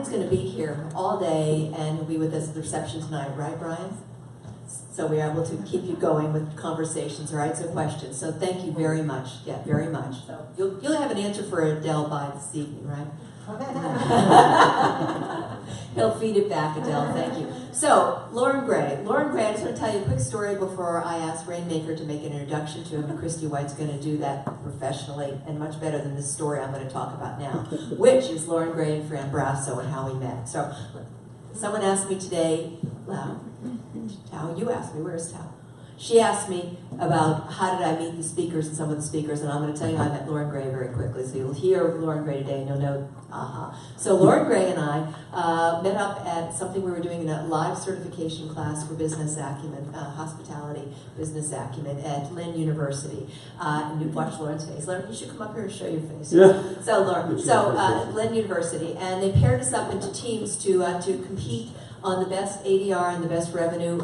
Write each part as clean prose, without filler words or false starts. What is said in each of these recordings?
Brian's going to be here all day and he'll be with us at the reception tonight, right, Brian? So we're able to keep you going with conversations, all right? So questions. So thank you very much. Yeah, very much. So you'll have an answer for Adele by this evening, right? He'll feed it back, Adele. Thank you. So, Loren Gray. Loren Gray, I just want to tell you a quick story before I ask Rainmaker to make an introduction to him, and Christy White's going to do that professionally and much better than this story I'm going to talk about now, which is Loren Gray and Fran Brasso and how we met. So, someone asked me today, Tao, you asked me, where's Tao? She asked me about how did I meet the speakers and some of the speakers, and I'm going to tell you how I met Loren Gray very quickly. So you'll hear Loren Gray today and you'll know, So Loren Gray and I met up at something we were doing in a live certification class for business acumen, hospitality business acumen at Lynn University. And you watch Lauren's face. Lauren, you should come up here and show your face. Yeah. So Lynn University, and they paired us up into teams to compete on the best ADR and the best revenue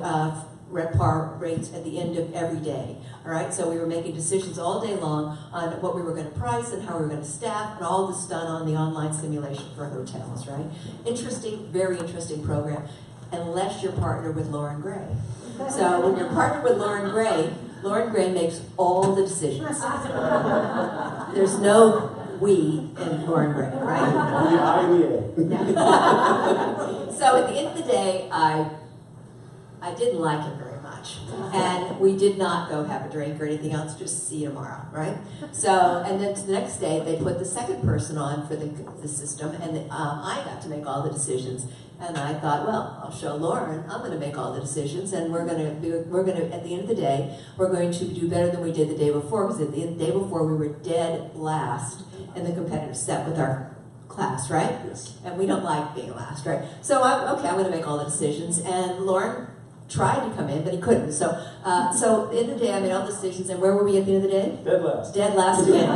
RevPAR rates at the end of every day. All right, so we were making decisions all day long on what we were going to price and how we were going to staff, and all this done on the online simulation for hotels. Right, interesting, very interesting program. Unless you're partnered with Loren Gray. So when you're partnered with Loren Gray makes all the decisions. There's no we in Loren Gray, right? Only I and the A. So at the end of the day, I didn't like him very much, and we did not go have a drink or anything else, just see you tomorrow, right? So, and then the next day, they put the second person on for the system, and I got to make all the decisions, and I thought, well, I'll show Loren, I'm going to make all the decisions, and we're going to, at the end of the day, we're going to do better than we did the day before, because the day before we were dead last in the competitive set with our class, right? Yes. And we don't like being last, right? So I'm going to make all the decisions, and Loren tried to come in, but he couldn't. So at the end of the day, I made all the decisions, and where were we at the end of the day? Dead last. Dead last again.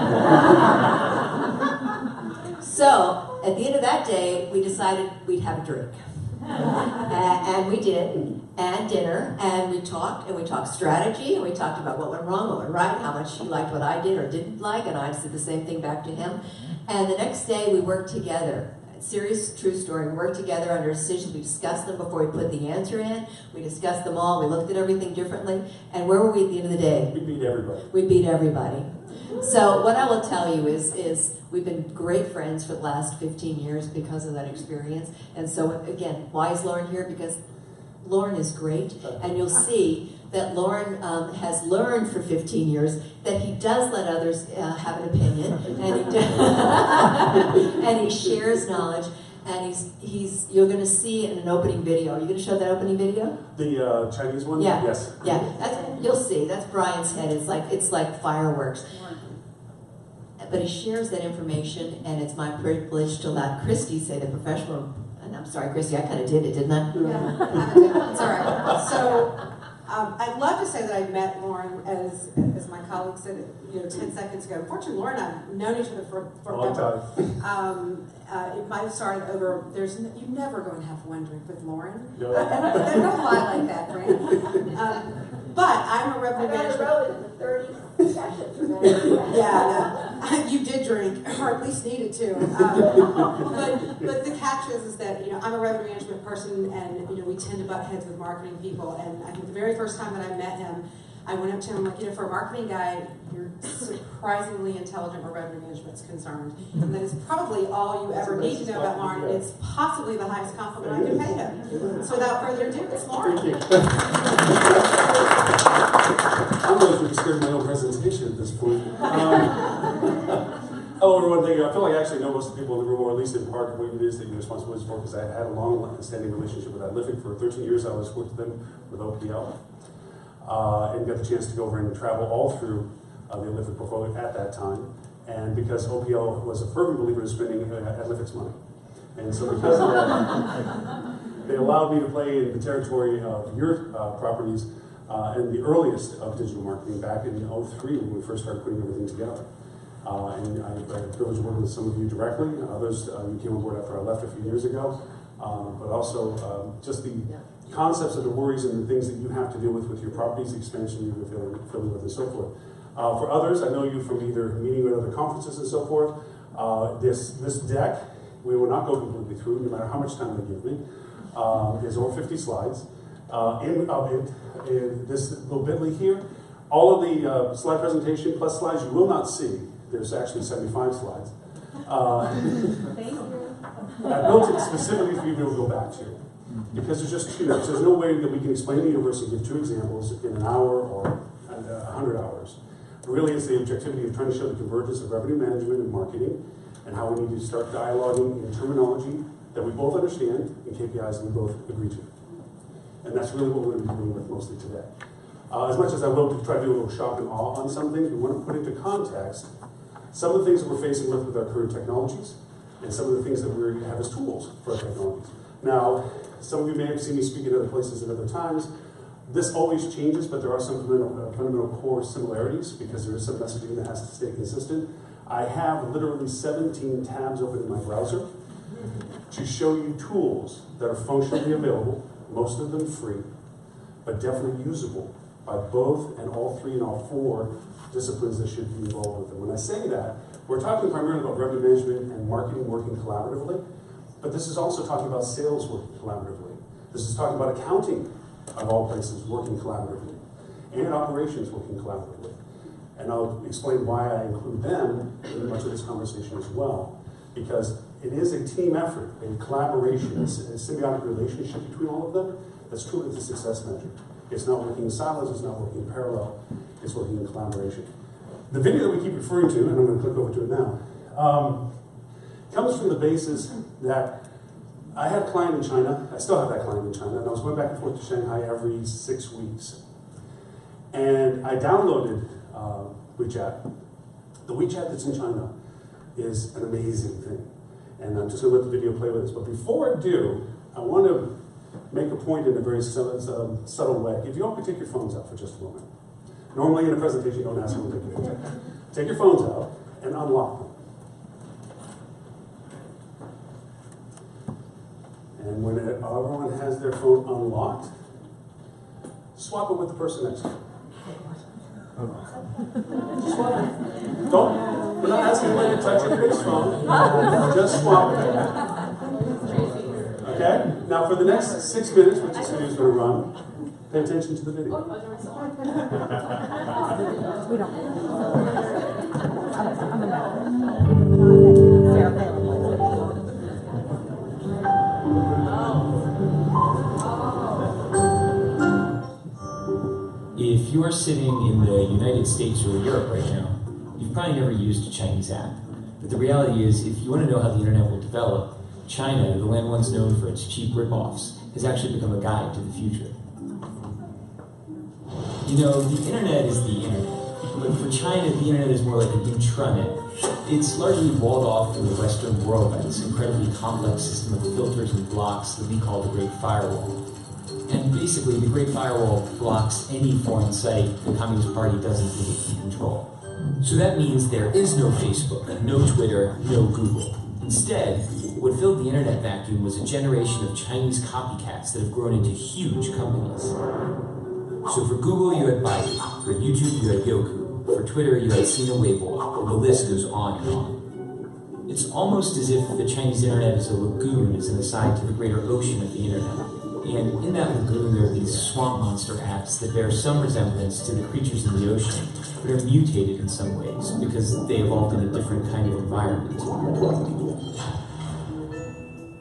So at the end of that day, we decided we'd have a drink. And we did, and dinner, and we talked strategy, and we talked about what went wrong, what went right, how much he liked what I did or didn't like, and I said the same thing back to him. And the next day, we worked together. Serious, true story. We worked together under decisions. We discussed them before we put the answer in. We discussed them all. We looked at everything differently. And where were we at the end of the day? We beat everybody. We beat everybody. So what I will tell you is we've been great friends for the last 15 years because of that experience. And so again, why is Loren here? Because Loren is great, and you'll see that Loren has learned for 15 years that he does let others have an opinion, and and he shares knowledge, and you're going to see in an opening video. Are you going to show that opening video? The Chinese one? Yeah. Yes. Yeah. You'll see. That's Brian's head. It's like fireworks. But he shares that information, and it's my privilege to let Christy say the professional. And I'm sorry, Christy, I kind of did it, didn't I? Yeah, it's all right. So I'd love to say that I met Loren, as my colleague said, 10 seconds ago. Unfortunately, Loren and I have known each other for a long time. It might have started over. You're never going to have one drink with Loren. No. Don't lie like that, Fran. But I'm a revenue management. 30 sessions. Yeah, you did drink, or at least needed to. But the catch is that I'm a revenue management person, and we tend to butt heads with marketing people. And I think the very first time that I met him, I went up to him like, for a marketing guy, you're surprisingly intelligent where revenue management's concerned. And that is probably all you ever need to know about Loren. And it's possibly the highest compliment I can pay him. So without further ado, it's Loren. Thank you. I'm going to scared of my own presentation at this point. Hello, everyone. Thank you. I feel like I actually know most of the people in the room, or at least in part what it is that you're responsible for, because I had a long-standing relationship with Adlific for 13 years. I was with them with OPL, and got the chance to go over and travel all through the Adlific portfolio at that time. And because OPL was a fervent believer in spending Adlific's money, and so because of that, they allowed me to play in the territory of your properties. And the earliest of digital marketing back in 2003 when we first started putting everything together. And I had the privilege of working with some of you directly. Others, you came on board after I left a few years ago. But also just the concepts of the worries and the things that you have to deal with your properties, the expansion you've been filling with, and so forth. For others, I know you from either meeting at other conferences and so forth. This deck we will not go completely through, no matter how much time they give me. There's over 50 slides. In this little bit.ly here, all of the slide presentation plus slides you will not see. There's actually 75 slides. Thank you. I built it specifically for you to be able to go back to. Because there's just too much. There's no way that we can explain the universe and give 2 examples in an hour or 100 hours. Really, it's the objectivity of trying to show the convergence of revenue management and marketing and how we need to start dialoguing in terminology that we both understand and KPIs that we both agree to. And that's really what we're going to be dealing with mostly today. As much as I will try to do a little shock and awe on some things, we want to put into context some of the things that we're facing with our current technologies and some of the things that we have as tools for our technologies. Now, some of you may have seen me speak at other places at other times. This always changes, but there are some fundamental core similarities because there is some messaging that has to stay consistent. I have literally 17 tabs open in my browser to show you tools that are functionally available, most of them free, but definitely usable by both and all 3 and all 4 disciplines that should be involved with them. When I say that, we're talking primarily about revenue management and marketing working collaboratively, but this is also talking about sales working collaboratively. This is talking about accounting, of all places, working collaboratively, and operations working collaboratively. And I'll explain why I include them in much of this conversation as well, because it is a team effort, a collaboration, a symbiotic relationship between all of them that's truly the success measure. It's not working in silos, it's not working in parallel, it's working in collaboration. The video that we keep referring to, and I'm going to click over to it now, comes from the basis that I had a client in China, I still have that client in China, and I was going back and forth to Shanghai every 6 weeks. And I downloaded WeChat. The WeChat that's in China is an amazing thing. And I'm just going to let the video play with us. But before I do, I want to make a point in a very subtle way. If you all could take your phones out for just a moment. Normally in a presentation, you don't ask them to take your phones out. Take your phones out and unlock them. And when everyone has their phone unlocked, swap it with the person next to you. Swap it. We're not asking you to touch everybody's phone. Just swap it. Okay? Now for the next 6 minutes, which this video is going to run, pay attention to the video. We don't. I'm a They're available. If you are sitting in the United States or Europe right now, you've probably never used a Chinese app. But the reality is, if you want to know how the internet will develop, China, the land once known for its cheap rip-offs, has actually become a guide to the future. You know, the internet is the internet. But for China, the internet is more like an intranet. It's largely walled off from the Western world by this incredibly complex system of filters and blocks that we call the Great Firewall. And basically, the Great Firewall blocks any foreign site the Communist Party doesn't think it can control. So that means there is no Facebook, no Twitter, no Google. Instead, what filled the internet vacuum was a generation of Chinese copycats that have grown into huge companies. So for Google, you had Baidu. For YouTube, you had Youku. For Twitter, you had Sina Weibo. And the list goes on and on. It's almost as if the Chinese internet is a lagoon as an aside to the greater ocean of the internet. And in that lagoon, there are these swamp monster apps that bear some resemblance to the creatures in the ocean, but are mutated in some ways because they evolved in a different kind of environment.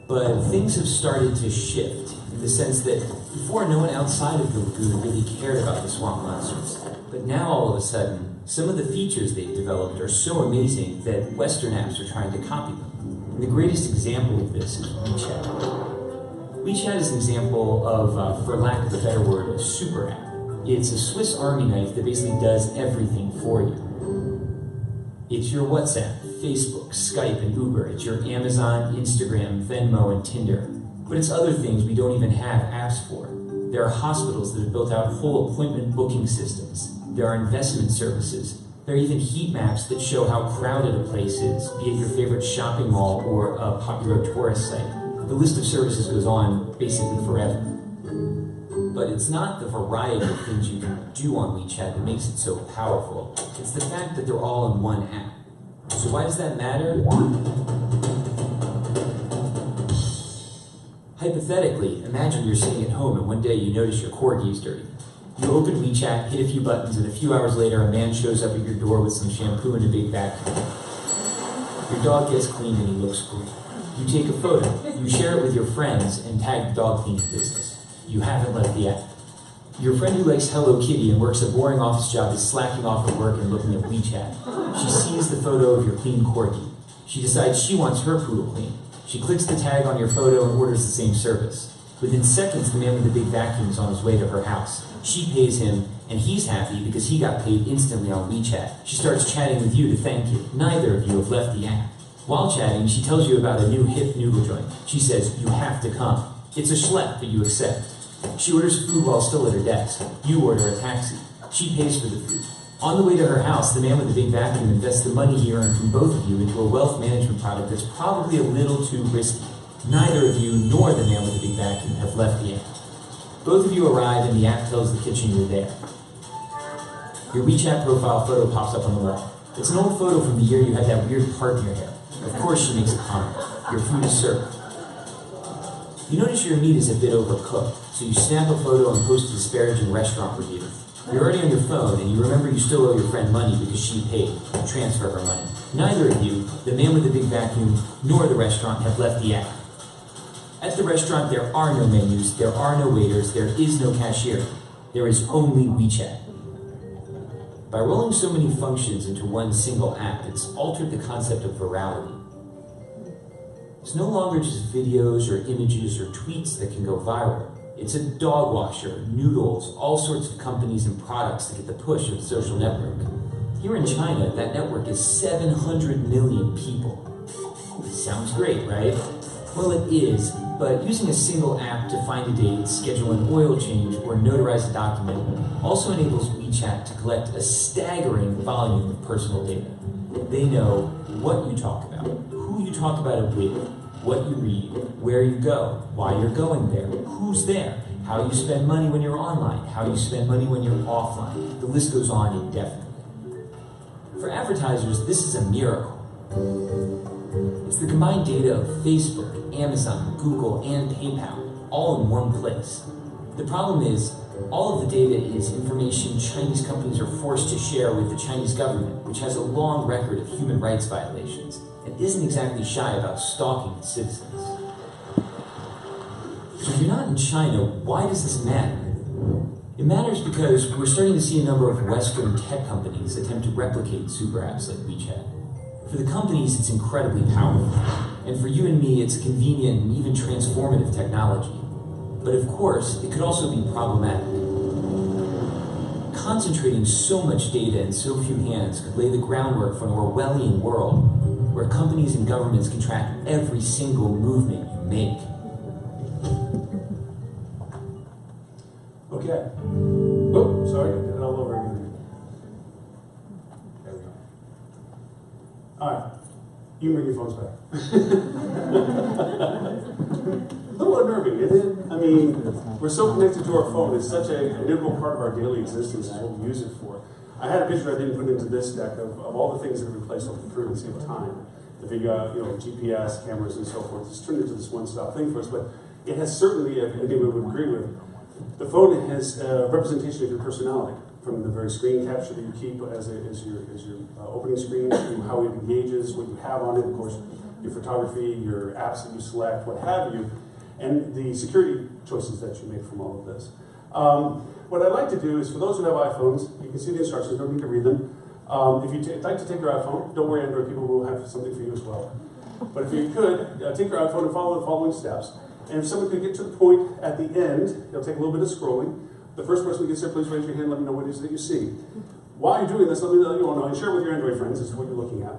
But things have started to shift in the sense that before, no one outside of the lagoon really cared about the swamp monsters. But now, all of a sudden, some of the features they've developed are so amazing that Western apps are trying to copy them. And the greatest example of this is WeChat. WeChat is an example of, for lack of a better word, a super app. It's a Swiss Army knife that basically does everything for you. It's your WhatsApp, Facebook, Skype, and Uber. It's your Amazon, Instagram, Venmo, and Tinder. But it's other things we don't even have apps for. There are hospitals that have built out whole appointment booking systems. There are investment services. There are even heat maps that show how crowded a place is, be it your favorite shopping mall or a popular tourist site. The list of services goes on basically forever. But it's not the variety of things you can do on WeChat that makes it so powerful. It's the fact that they're all in one app. So why does that matter? Hypothetically, imagine you're sitting at home and one day you notice your corgi is dirty. You open WeChat, hit a few buttons, and a few hours later a man shows up at your door with some shampoo and a big vacuum. Your dog gets cleaned and he looks great. You take a photo, you share it with your friends, and tag the dog cleaning business. You haven't left the app. Your friend who likes Hello Kitty and works a boring office job is slacking off at work and looking at WeChat. She sees the photo of your clean corgi. She decides she wants her poodle clean. She clicks the tag on your photo and orders the same service. Within seconds, the man with the big vacuum is on his way to her house. She pays him, and he's happy because he got paid instantly on WeChat. She starts chatting with you to thank you. Neither of you have left the app. While chatting, she tells you about a new hip noodle joint. She says, you have to come. It's a schlep, but you accept. She orders food while still at her desk. You order a taxi. She pays for the food. On the way to her house, the man with the big vacuum invests the money he earned from both of you into a wealth management product that's probably a little too risky. Neither of you nor the man with the big vacuum have left the app. Both of you arrive and the app tells the kitchen you're there. Your WeChat profile photo pops up on the wall. It's an old photo from the year you had that weird part in your hair. Of course she makes a comment. Your food is served. You notice your meat is a bit overcooked, so you snap a photo and post a disparaging restaurant review. You're already on your phone, and you remember you still owe your friend money because she paid. You transfer her money. Neither of you, the man with the big vacuum, nor the restaurant, have left the app. At the restaurant, there are no menus, there are no waiters, there is no cashier. There is only WeChat. By rolling so many functions into one single app, it's altered the concept of virality. It's no longer just videos or images or tweets that can go viral. It's a dog washer, noodles, all sorts of companies and products that get the push of the social network. Here in China, that network is 700 million people. Sounds great, right? Well, it is, but using a single app to find a date, schedule an oil change, or notarize a document also enables WeChat to collect a staggering volume of personal data. They know what you talk about, who you talk about it with, what you read, where you go, why you're going there, who's there, how you spend money when you're online, how you spend money when you're offline. The list goes on indefinitely. For advertisers, this is a miracle. It's the combined data of Facebook, Amazon, Google, and PayPal, all in one place. The problem is, all of the data is information Chinese companies are forced to share with the Chinese government, which has a long record of human rights violations, and isn't exactly shy about stalking its citizens. So if you're not in China, why does this matter? It matters because we're starting to see a number of Western tech companies attempt to replicate super apps like WeChat. For the companies, it's incredibly powerful. And for you and me, it's convenient and even transformative technology. But of course, it could also be problematic. Concentrating so much data in so few hands could lay the groundwork for an Orwellian world where companies and governments can track every single movement you make. Okay. Oh, sorry, I did it all over again. There we go. All right. You can bring your phones back. A little unnerving, isn't it? I mean, we're so connected to our phone. It's such an integral part of our daily existence. It's what we use it for. I had a picture I didn't put into this deck of all the things that have replaced over the period and save time. The big, GPS, cameras, and so forth. It's turned into this one-stop thing for us, but it has certainly, I think we would agree with, the phone has a representation of your personality, from the very screen capture that you keep as your opening screen, to how it engages, what you have on it, of course, your photography, your apps that you select, what have you, and the security choices that you make from all of this. What I'd like to do is, for those who have iPhones, you can see the instructions, don't need to read them. If you'd like to take your iPhone, don't worry, Android people will have something for you as well. But if you could, take your iPhone and follow the following steps. And if someone could get to the point at the end, it'll take a little bit of scrolling. The first person who gets there, please raise your hand and let me know what it is that you see. While you're doing this, let me let you all know, and share it with your Android friends, this is what you're looking at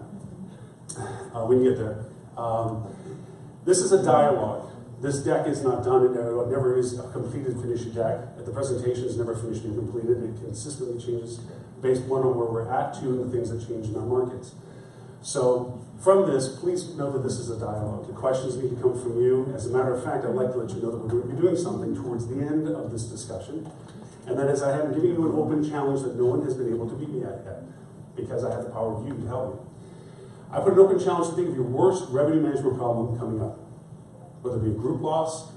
when you get there. This is a dialogue. This deck is not done, it never is a completed, finished deck. The presentation is never finished and completed. It consistently changes based one on where we're at, two, and the things that change in our markets. So from this, please know that this is a dialogue. The questions need to come from you. As a matter of fact, I'd like to let you know that we're going to be doing something towards the end of this discussion. And that is, I am giving you an open challenge that no one has been able to beat me at yet, because I have the power of you to help me. I put an open challenge to think of your worst revenue management problem coming up. Whether it be group loss,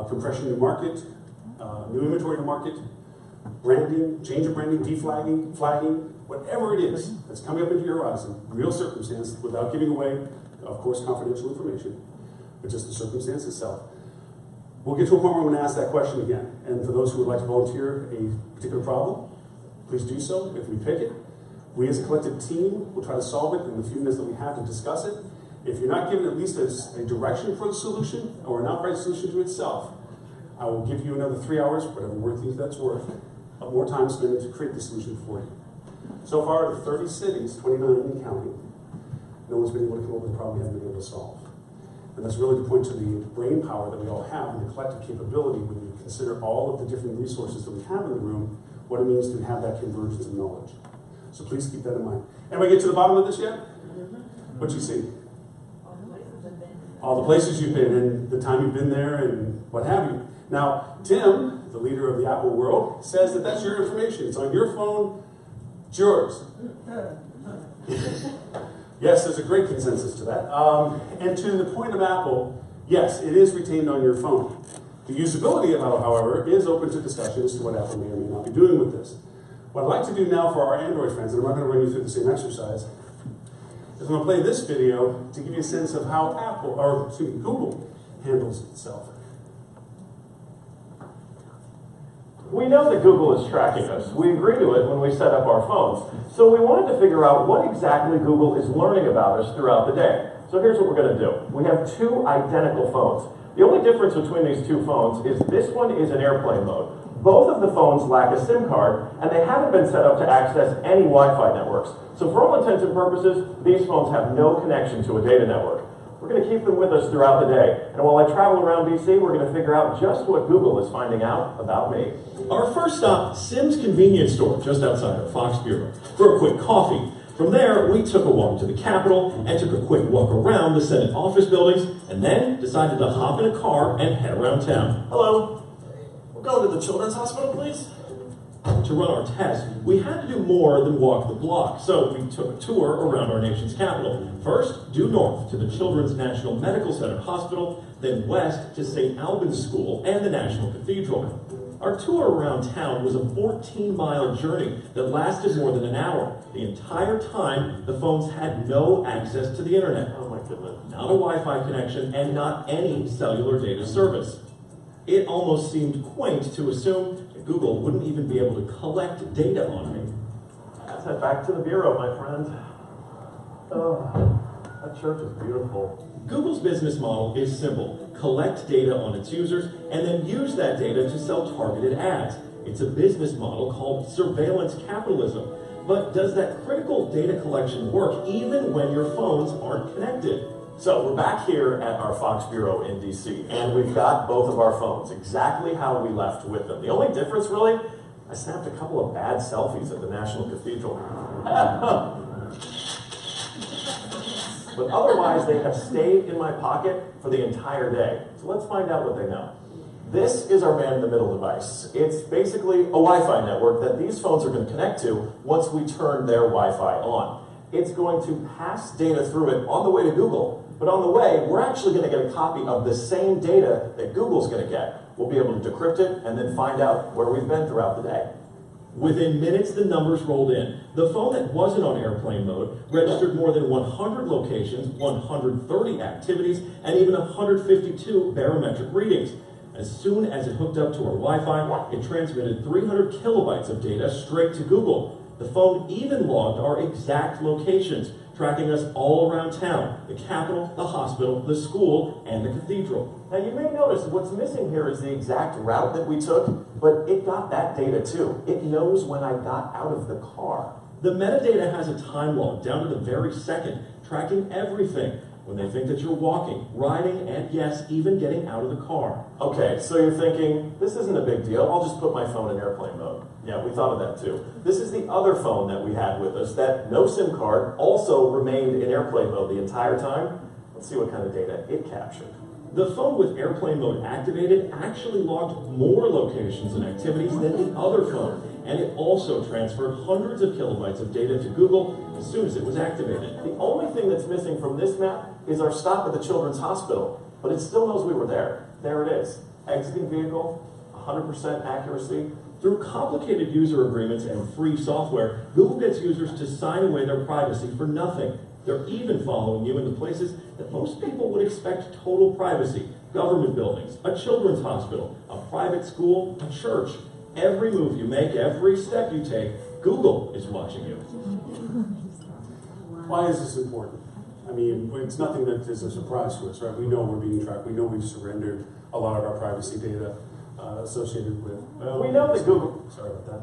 compression to market, new inventory to market, branding, change of branding, deflagging, flagging, whatever it is that's coming up into your horizon, real circumstance, without giving away, of course, confidential information, but just the circumstance itself. We'll get to a point where I'm going to ask that question again. And for those who would like to volunteer a particular problem, please do so if we pick it. We as a collective team will try to solve it in the few minutes that we have to discuss it. If you're not given at least a direction for the solution or an outright solution to itself, I will give you another 3 hours, whatever word think that's worth, of more time spent to create the solution for you. So far, out of 30 cities, 29 in counting, no one's been able to come up with a problem we haven't been able to solve. And that's really to point to the brain power that we all have and the collective capability when you consider all of the different resources that we have in the room, what it means to have that convergence of knowledge. So please keep that in mind. Anybody get to the bottom of this yet? What you see? All the places you've been and the time you've been there and what have you. Now, Tim, the leader of the Apple world, says that that's your information. It's on your phone. It's yours. Yes, there's a great consensus to that. And to the point of Apple, yes, it is retained on your phone. The usability of it, however, is open to discussion as to what Apple may or may not be doing with this. What I'd like to do now for our Android friends, and I'm not going to run you through the same exercise, is I'm going to play this video to give you a sense of how Google handles itself. We know that Google is tracking us. We agree to it when we set up our phones. So we wanted to figure out what exactly Google is learning about us throughout the day. So here's what we're going to do. We have two identical phones. The only difference between these two phones is this one is in airplane mode. Both of the phones lack a SIM card, and they haven't been set up to access any Wi-Fi networks. So for all intents and purposes, these phones have no connection to a data network. We're going to keep them with us throughout the day. And while I travel around DC, we're going to figure out just what Google is finding out about me. Our first stop, Sim's convenience store, just outside of Fox Bureau, for a quick coffee. From there, we took a walk to the Capitol and took a quick walk around the Senate office buildings, and then decided to hop in a car and head around town. Hello. We're going to the Children's Hospital, please? To run our test, we had to do more than walk the block, so we took a tour around our nation's capital. First, due north to the Children's National Medical Center Hospital, then west to St. Albans School and the National Cathedral. Our tour around town was a 14-mile journey that lasted more than an hour. The entire time, the phones had no access to the internet. Oh my goodness. Not a Wi-Fi connection and not any cellular data service. It almost seemed quaint to assume that Google wouldn't even be able to collect data on me. Let's head back to the Bureau, my friend. Oh, that church is beautiful. Google's business model is simple. Collect data on its users and then use that data to sell targeted ads. It's a business model called surveillance capitalism. But does that critical data collection work even when your phones aren't connected? So we're back here at our Fox Bureau in DC, and we've got both of our phones exactly how we left with them. The only difference, really, I snapped a couple of bad selfies at the National Cathedral. But otherwise, they have stayed in my pocket for the entire day. So let's find out what they know. This is our man-in-the-middle device. It's basically a Wi-Fi network that these phones are going to connect to once we turn their Wi-Fi on. It's going to pass data through it on the way to Google, but on the way, we're actually going to get a copy of the same data that Google's going to get. We'll be able to decrypt it and then find out where we've been throughout the day. Within minutes, the numbers rolled in. The phone that wasn't on airplane mode registered more than 100 locations, 130 activities, and even 152 barometric readings. As soon as it hooked up to our Wi-Fi, it transmitted 300 kilobytes of data straight to Google. The phone even logged our exact locations, tracking us all around town, the Capitol, the hospital, the school, and the cathedral. Now you may notice what's missing here is the exact route that we took, but it got that data too. It knows when I got out of the car. The metadata has a time log down to the very second, tracking everything. When they think that you're walking, riding, and yes, even getting out of the car. Okay, so you're thinking, this isn't a big deal, I'll just put my phone in airplane mode. Yeah, we thought of that too. This is the other phone that we had with us that no SIM card also remained in airplane mode the entire time. Let's see what kind of data it captured. The phone with airplane mode activated actually logged more locations and activities than the other phone, and it also transferred hundreds of kilobytes of data to Google as soon as it was activated. The only thing that's missing from this map is our stop at the Children's Hospital, but it still knows we were there. There it is. Exiting vehicle, 100% accuracy. Through complicated user agreements and free software, Google gets users to sign away their privacy for nothing. They're even following you into places that most people would expect total privacy. Government buildings, a children's hospital, a private school, a church. Every move you make, every step you take, Google is watching you. Why is this important? I mean, it's nothing that is a surprise to us, right? We know we're being tracked. We know we've surrendered a lot of our privacy data associated with... We know that Google... Sorry about that.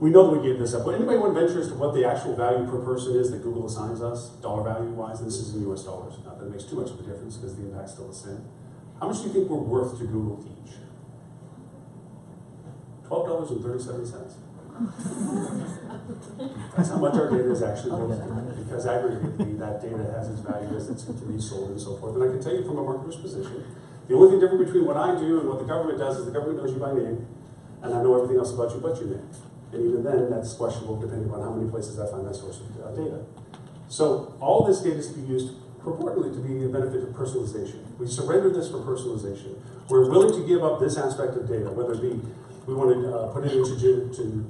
We know that we gave this up. But anybody want to venture as to what the actual value per person is that Google assigns us, dollar value-wise? This is in US dollars. Not that it makes too much of a difference because the impact's still the same. How much do you think we're worth to Google each? $12.37. That's how much our data is actually worth, because aggregatedly that data has its value as it's to be sold and so forth. And I can tell you from a marketer's position, the only thing different between what I do and what the government does is the government knows you by name, and I know everything else about you but your name. And even then, that's questionable depending on how many places I find that source of data. So all this data is to be used purportedly to be a benefit of personalization. We surrender this for personalization. We're willing to give up this aspect of data, whether it be we want to put it into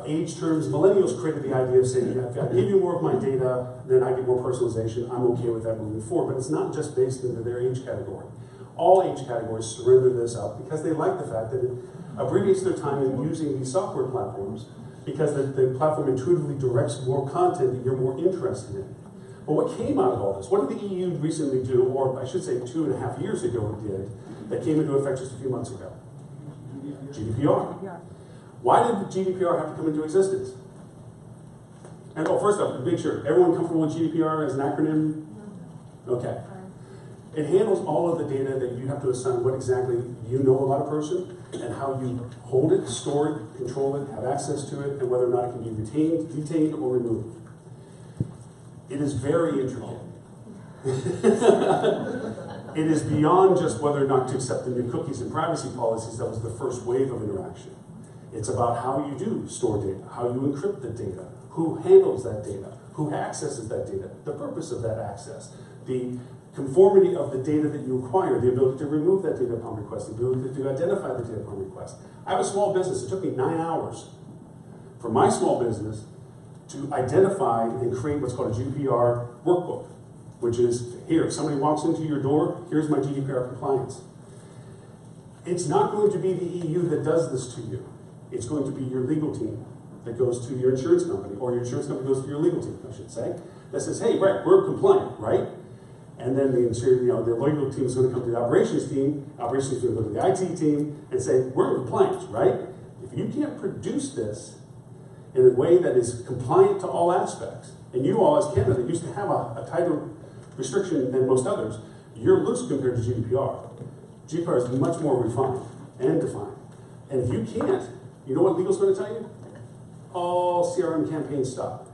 age terms. Millennials created the idea of saying, if I give you more of my data, then I get more personalization. I'm okay with that moving forward. But it's not just based into their age category. All age categories surrender this up because they like the fact that it abbreviates their time in using these software platforms, because the platform intuitively directs more content that you're more interested in. But what came out of all this? What did the EU recently do, or I should say 2.5 years ago it did, that came into effect just a few months ago? GDPR. Why did the GDPR have to come into existence? And first off, to make sure, everyone comfortable with GDPR as an acronym? Okay. It handles all of the data that you have to assign what exactly you know about a person and how you hold it, store it, control it, have access to it, and whether or not it can be retained, detained, or removed. It is very intricate. It is beyond just whether or not to accept the new cookies and privacy policies. That was the first wave of interaction. It's about how you do store data, how you encrypt the data, who handles that data, who accesses that data, the purpose of that access, the conformity of the data that you acquire, the ability to remove that data upon request, the ability to identify the data upon request. I have a small business. It took me 9 hours for my small business to identify and create what's called a GDPR workbook, which is, here, if somebody walks into your door, here's my GDPR compliance. It's not going to be the EU that does this to you. It's going to be your legal team that goes to your insurance company, or your insurance company goes to your legal team, I should say, that says, hey, right, we're compliant, right? And then the legal team is going to come to the operations team is going to go to the IT team and say, we're in compliance, right? If you can't produce this in a way that is compliant to all aspects, and you all as Canada used to have a tighter restriction than most others, you're loose compared to GDPR. GDPR is much more refined and defined. And if you can't, you know what legal's going to tell you? All CRM campaigns stop.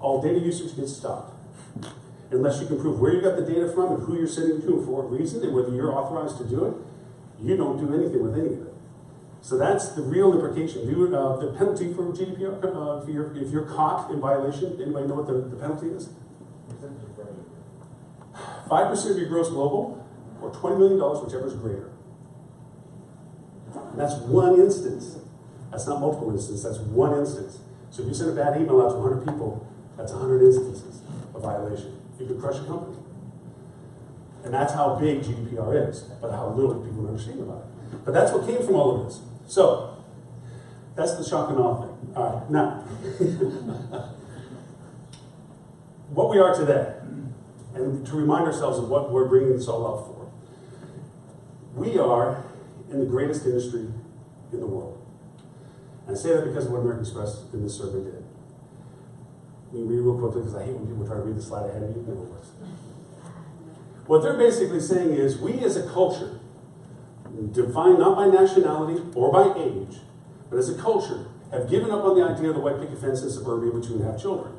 All data usage gets stopped. Unless you can prove where you got the data from and who you're sending it to and for what reason, and whether you're authorized to do it, you don't do anything with any of it. So that's the real implication. The penalty for GDPR, if you're caught in violation, anybody know what the penalty is? 5% of your gross global, or $20 million, whichever is greater. And that's one instance. That's not multiple instances, that's one instance. So if you send a bad email out to 100 people, that's 100 instances of violation. You could crush a company. And that's how big GDPR is, but how little people understand about it. But that's what came from all of this. So, that's the shock and awe thing. All right, now, what we are today, and to remind ourselves of what we're bringing this all up for. We are in the greatest industry in the world. And I say that because of what American Express in this survey did. Let me read real quickly because I hate when people try to read the slide ahead of you. It never works. What they're basically saying is we as a culture, defined not by nationality or by age, but as a culture, have given up on the idea of the white picket fence in suburbia with 2.5 children.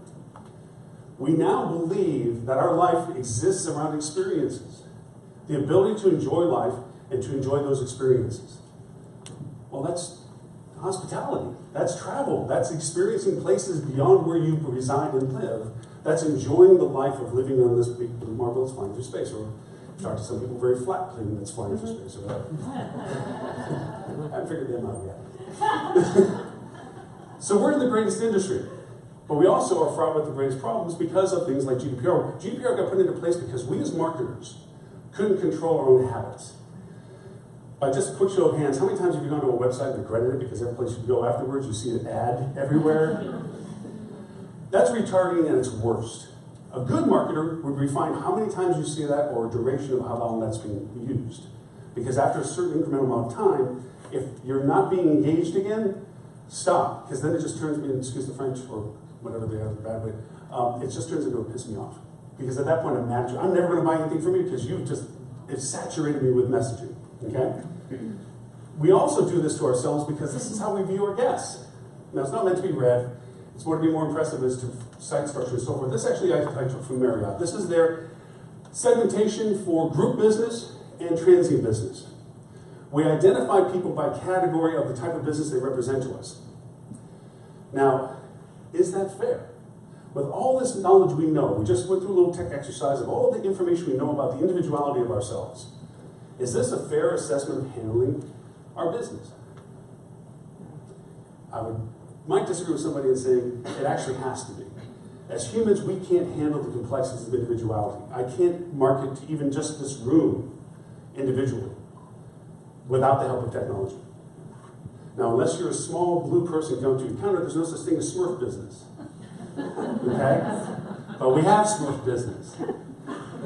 We now believe that our life exists around experiences, the ability to enjoy life and to enjoy those experiences. Well, that's hospitality, that's travel, that's experiencing places beyond where you reside and live, that's enjoying the life of living on this big, marvelous flying through space, or Talked to some people very flat, claiming that's flying into space or whatever. I haven't figured them out yet. So we're in the greatest industry, but we also are fraught with the greatest problems because of things like GDPR. GDPR got put into place because we as marketers couldn't control our own habits. By just a quick show of hands, how many times have you gone to a website and regretted it because every place you go afterwards, you see an ad everywhere? That's retargeting at its worst. A good marketer would refine how many times you see that or a duration of how long that's being used. Because after a certain incremental amount of time, if you're not being engaged again, stop. Because then it just turns me, excuse the French, or whatever they have bad way, it just turns into a piss me off. Because at that point I'm mad at you. I'm never going to buy anything from you because it's saturated me with messaging. Okay? We also do this to ourselves because this is how we view our guests. Now it's not meant to be read. It's more to be more impressive as to site structure and so forth. This actually I took from Marriott. This is their segmentation for group business and transient business. We identify people by category of the type of business they represent to us. Now, is that fair? With all this knowledge we know, we just went through a little tech exercise of all the information we know about the individuality of ourselves. Is this a fair assessment of handling our business? Might disagree with somebody in saying it actually has to be. As humans, we can't handle the complexities of individuality. I can't market to even just this room individually without the help of technology. Now, unless you're a small blue person going to your counter, there's no such thing as Smurf business. Okay? But we have Smurf business.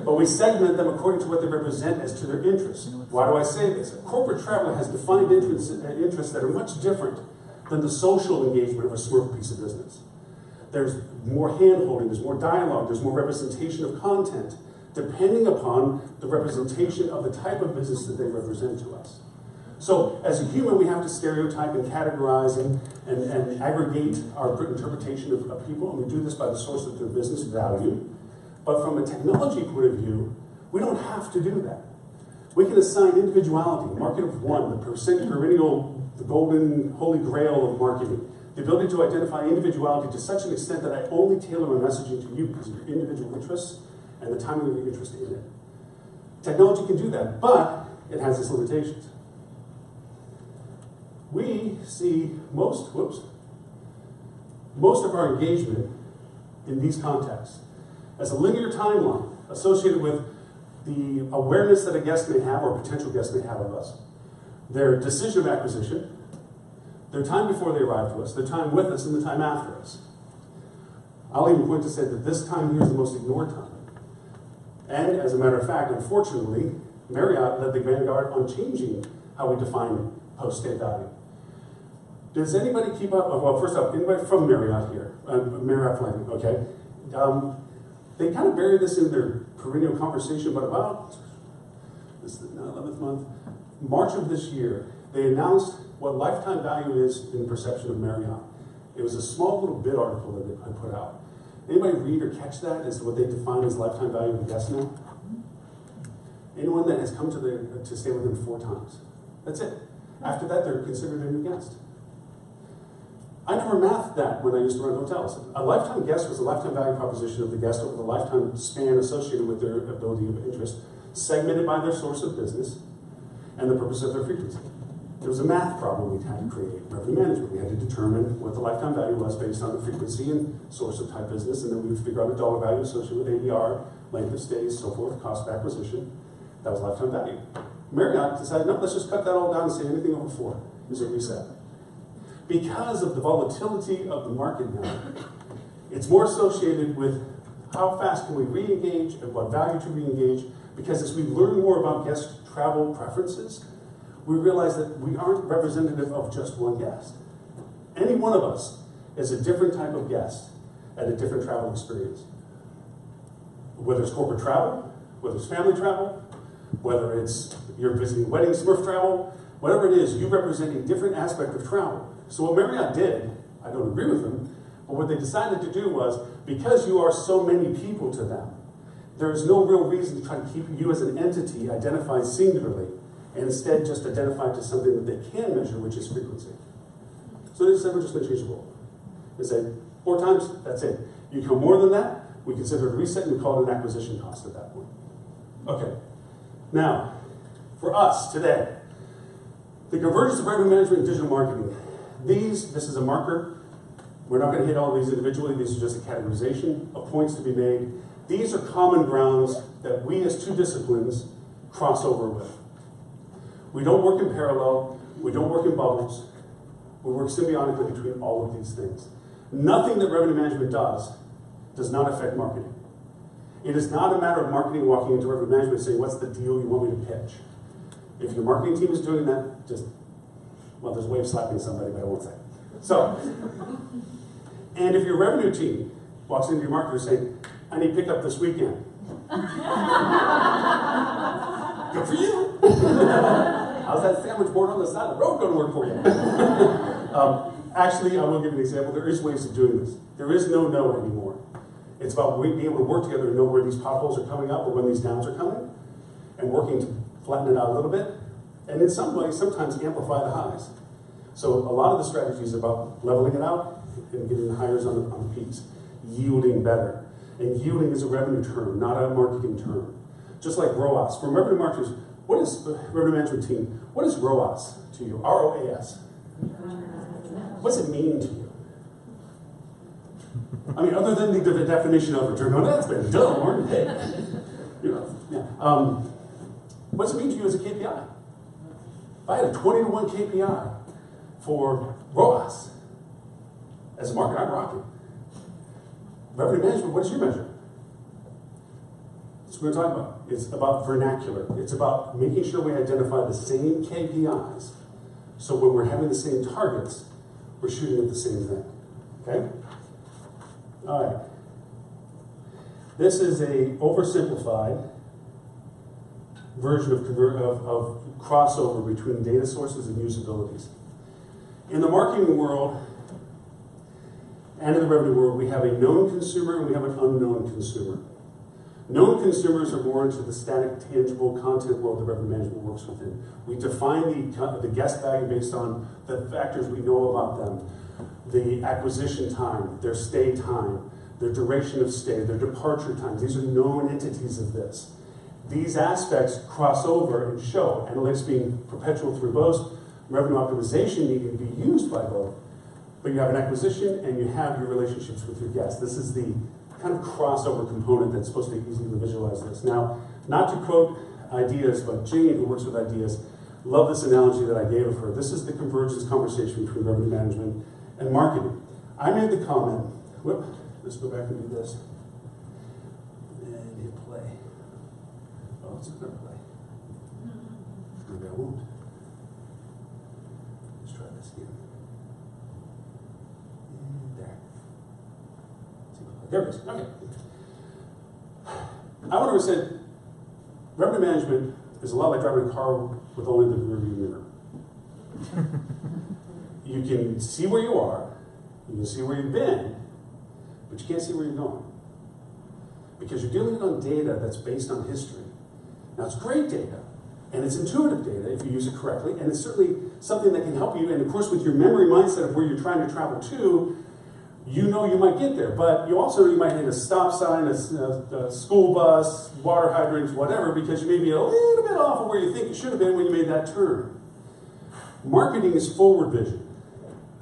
But we segment them according to what they represent as to their interests. Why do I say this? A corporate traveler has defined interests that are much different than the social engagement of a Smurf piece of business. There's more hand-holding, there's more dialogue, there's more representation of content, depending upon the representation of the type of business that they represent to us. So, as a human, we have to stereotype and categorize and aggregate our interpretation of people, and we do this by the source of their business value. But from a technology point of view, we don't have to do that. We can assign individuality, market of one, the perennial, the golden holy grail of marketing. The ability to identify individuality to such an extent that I only tailor my messaging to you because of your individual interests and the timing of your interest in it. Technology can do that, but it has its limitations. We see most of our engagement in these contexts as a linear timeline associated with the awareness that a guest may have or a potential guest may have of us, their decision of acquisition, their time before they arrive to us, their time with us, and the time after us. I'll even point to say that this time here is the most ignored time. And as a matter of fact, unfortunately, Marriott led the vanguard on changing how we define post-stay value. Does anybody keep up, well, first up, anybody from Marriott here? Marriott planning, okay. They kind of bury this in their perennial conversation, but about, this is the 11th month, March of this year, they announced what lifetime value is in perception of Marriott. It was a small little bit article that they put out. Anybody read or catch that as to what they define as lifetime value of a guest now? Anyone that has come to stay with them 4 times. That's it. After that, they're considered a new guest. I never mathed that when I used to run hotels. A lifetime guest was a lifetime value proposition of the guest over the lifetime span associated with their ability of interest, segmented by their source of business and the purpose of their frequency. There was a math problem we had to create, revenue management. We had to determine what the lifetime value was based on the frequency and source of type business, and then we would figure out a dollar value associated with ADR, length of stays, so forth, cost of acquisition. That was lifetime value. Marriott decided, no, let's just cut that all down and say anything over 4 is a reset. Because of the volatility of the market now, it's more associated with how fast can we re-engage and what value to re-engage, because as we learn more about guest travel preferences, we realize that we aren't representative of just one guest. Any one of us is a different type of guest at a different travel experience. Whether it's corporate travel, whether it's family travel, whether it's you're visiting weddings, Smurf travel, whatever it is, you represent a different aspect of travel. So what Marriott did, I don't agree with them, but what they decided to do was, because you are so many people to them, there is no real reason to try to keep you as an entity identified singularly, and instead just identified to something that they can measure, which is frequency. So they said, we're just going to change the rule. They said, 4 times, that's it. You come more than that, we consider it a reset, and we call it an acquisition cost at that point. Okay. Now, for us today, the convergence of revenue management and digital marketing. This is a marker. We're not going to hit all these individually. These are just a categorization of points to be made. These are common grounds that we as two disciplines cross over with. We don't work in parallel. We don't work in bubbles. We work symbiotically between all of these things. Nothing that revenue management does not affect marketing. It is not a matter of marketing walking into revenue management and saying, what's the deal you want me to pitch? If your marketing team is doing that, just, well, there's a way of slapping somebody, but I won't say. So, and if your revenue team walks into your marketer saying, I need pickup this weekend. Good for you. How's that sandwich board on the side of the road going to work for you? Actually, I will give you an example. There is ways of doing this. There is no anymore. It's about being able to work together and know where these potholes are coming up or when these downs are coming, and working to flatten it out a little bit, and in some ways, sometimes amplify the highs. So a lot of the strategy is about leveling it out and getting the highs on the peaks, yielding better. And yielding is a revenue term, not a marketing term. Just like ROAS. From revenue marketers, what is the revenue management team? What is ROAS to you? R-O-A-S. What does it mean to you? I mean, other than the definition of return on ad spend, duh, Loren. Hey. What does it mean to you as a KPI? If I had a 20-to-1 KPI for ROAS, as a market, I'm rocking. Revenue management, what is your measure? That's what we're talking about. It's about vernacular. It's about making sure we identify the same KPIs. So when we're having the same targets, we're shooting at the same thing. Okay? All right. This is a oversimplified version of crossover between data sources and usabilities. In the marketing world and in the revenue world, we have a known consumer and we have an unknown consumer. Known consumers are more into the static, tangible content world that revenue management works within. We define the guest value based on the factors we know about them. The acquisition time, their stay time, their duration of stay, their departure times. These are known entities of this. These aspects cross over and show, analytics being perpetual through both, revenue optimization needing to be used by both, but you have an acquisition and you have your relationships with your guests. This is the kind of crossover component that's supposed to easily visualize this. Now, not to quote ideas, but Jane, who works with ideas, love this analogy that I gave of her. This is the convergence conversation between revenue management and marketing. I made the comment, let's go back and do this. And hit play. Oh, it's not going to play. Maybe I won't. Let's try this again. And there. There it is. Okay. I would have said revenue management is a lot like driving a car with only the rearview mirror. You can see where you are, you can see where you've been, but you can't see where you're going. Because you're dealing on data that's based on history. Now, it's great data, and it's intuitive data if you use it correctly, and it's certainly something that can help you. And of course, with your memory mindset of where you're trying to travel to, you know you might get there, but you also know you might hit a stop sign, a school bus, water hydrants, whatever, because you may be a little bit off of where you think you should have been when you made that turn. Marketing is forward vision.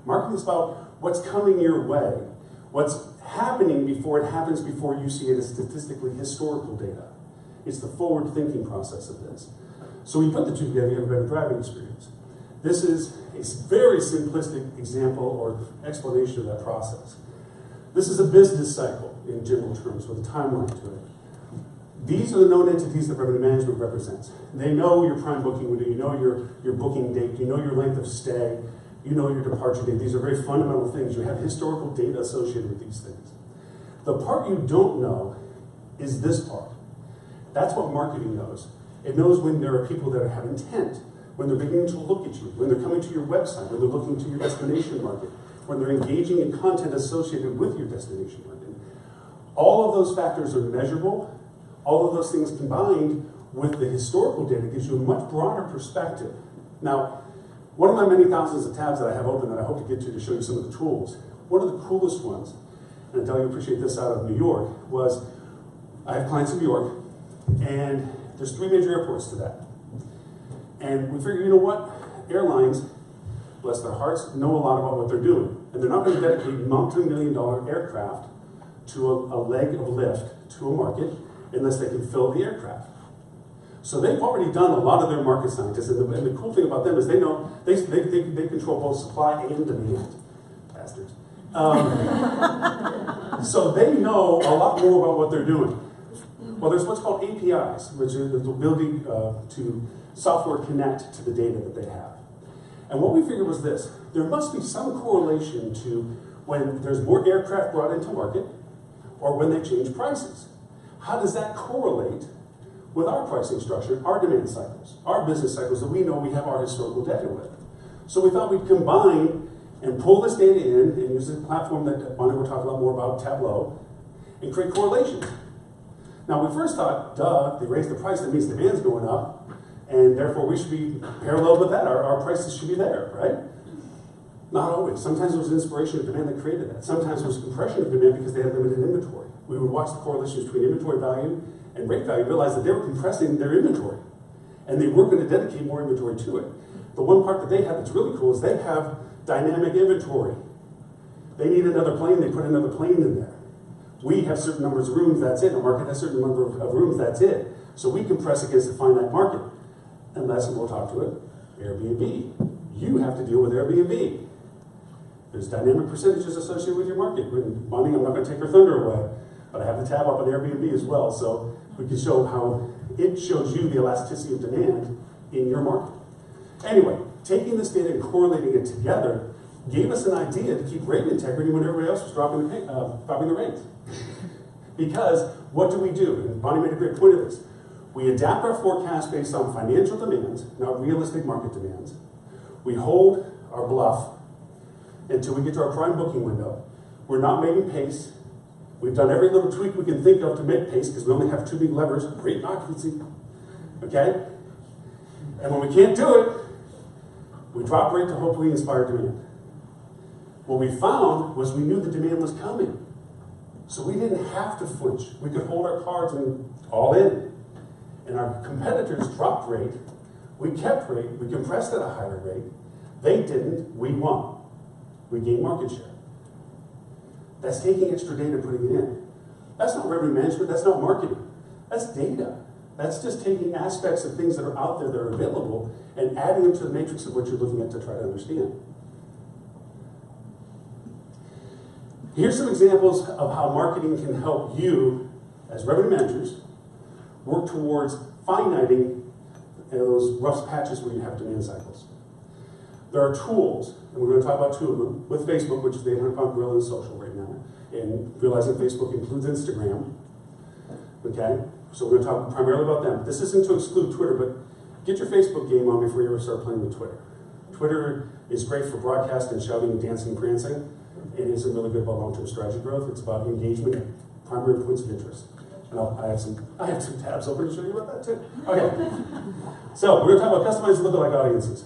Marketing is about what's coming your way, what's happening before it happens, before you see it as statistically historical data. It's the forward thinking process of this. So we put the two together, you have a better driving experience. This is a very simplistic example or explanation of that process. This is a business cycle in general terms with a timeline to it. These are the known entities that revenue management represents. They know your prime booking window, you know your booking date, you know your length of stay, you know your departure date. These are very fundamental things. You have historical data associated with these things. The part you don't know is this part. That's what marketing knows. It knows when there are people that have intent, when they're beginning to look at you, when they're coming to your website, when they're looking to your destination market, when they're engaging in content associated with your destination market. All of those factors are measurable. All of those things combined with the historical data gives you a much broader perspective. Now, one of my many thousands of tabs that I have open that I hope to get to show you some of the tools, one of the coolest ones, and Adele, you appreciate this out of New York, was I have clients in New York, and There's 3 major airports to that. And we figured, you know what? Airlines, bless their hearts, know a lot about what they're doing. And they're not going to dedicate multi-million-dollar aircraft to a leg of lift to a market unless they can fill the aircraft. So they've already done a lot of their market scientists, and the cool thing about them is they know they control both supply and demand. Bastards. So they know a lot more about what they're doing. Well, there's what's called APIs, which is the ability to software connect to the data that they have. And what we figured was this: there must be some correlation to when there's more aircraft brought into market or when they change prices. How does that correlate with our pricing structure, our demand cycles, our business cycles that we know we have our historical data with? So we thought we'd combine and pull this data in and use a platform that Bonnie will talk a lot more about, Tableau, and create correlations. Now we first thought, duh, they raised the price, that means demand's going up, and therefore we should be parallel with that. Our prices should be there, right? Not always. Sometimes it was inspiration of demand that created that. Sometimes it was compression of demand because they had limited inventory. We would watch the correlations between inventory value and rate value, realize that they were compressing their inventory, and they weren't going to dedicate more inventory to it. The one part that they have that's really cool is they have dynamic inventory. They need another plane, they put another plane in there. We have certain numbers of rooms, that's it. The market has a certain number of rooms, that's it. So we compress against a finite market. Unless, and we'll talk to it, Airbnb. You have to deal with Airbnb. There's dynamic percentages associated with your market. Bonnie, I'm not going to take her thunder away, but I have the tab up on Airbnb as well, so we can show how it shows you the elasticity of demand in your market. Anyway, taking this data and correlating it together gave us an idea to keep rate integrity when everybody else was dropping the rates. Because what do? And Bonnie made a great point of this. We adapt our forecast based on financial demands, not realistic market demands. We hold our bluff until we get to our prime booking window. We're not making pace. We've done every little tweak we can think of to make pace because we only have 2 big levers, rate and occupancy. Okay? And when we can't do it, we drop rate to hopefully inspire demand. What we found was we knew the demand was coming. So we didn't have to flinch. We could hold our cards and all in. And our competitors dropped rate. We kept rate. We compressed at a higher rate. They didn't. We won. We gained market share. That's taking extra data and putting it in. That's not revenue management. That's not marketing. That's data. That's just taking aspects of things that are out there that are available and adding them to the matrix of what you're looking at to try to understand. Here's some examples of how marketing can help you, as revenue managers, work towards finiting those rough patches where you have demand cycles. There are tools, and we're going to talk about 2 of them, with Facebook, which is the 800-pound gorilla in social right now, and realizing Facebook includes Instagram. Okay? So we're going to talk primarily about them. This isn't to exclude Twitter, but get your Facebook game on before you ever start playing with Twitter. Twitter is great for broadcast and shouting and dancing and prancing. It isn't really good about long-term strategy growth. It's about engagement and primary points of interest. And I have some tabs open to show you about that too. Okay. So we're going to talk about customized lookalike audiences.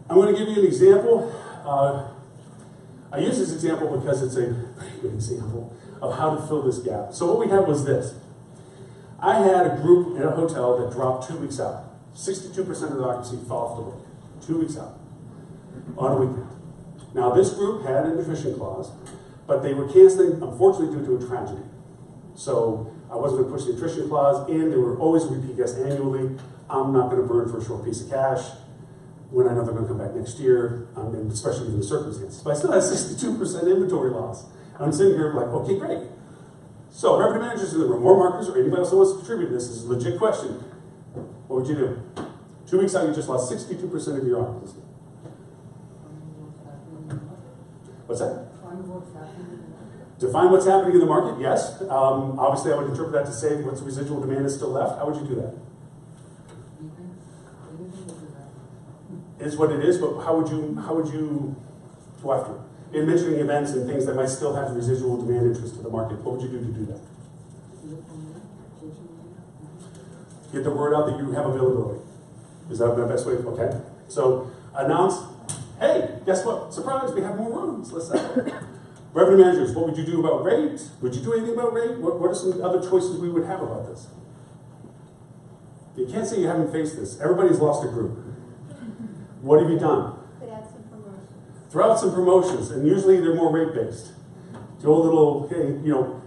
I'm going to give you an example. I use this example because it's a very good example of how to fill this gap. So what we had was this. I had a group in a hotel that dropped 2 weeks out. 62% of the occupancy fell off the book. 2 weeks out on a weekend. Now this group had an attrition clause, but they were canceling, unfortunately, due to a tragedy. So I wasn't going to push the attrition clause in. They were always a repeat guest annually. I'm not going to burn for a short piece of cash when I know they're going to come back next year, and especially given the circumstances. But I still had 62% inventory loss. And I'm sitting here like, okay, great. So revenue managers in the room, or marketers, or anybody else that wants to contribute to this, is a legit question. What would you do? 2 weeks out, you just lost 62% of your occupancy. What's that? Define what's happening in the market, yes. Obviously, I would interpret that to say what's residual demand is still left. How would you do that? It's what it is, but how would you go after it? In mentioning events and things that might still have residual demand interest to the market, what would you do to do that? Get the word out that you have availability. Is that the best way? Okay. So announce, hey, guess what? Surprise, we have more rooms. Let's say. Revenue managers, what would you do about rate? Would you do anything about rate? What are some other choices we would have about this? You can't say you haven't faced this. Everybody's lost a group. What have you done? Throw out some promotions, and usually they're more rate-based. Do a little, hey, you know,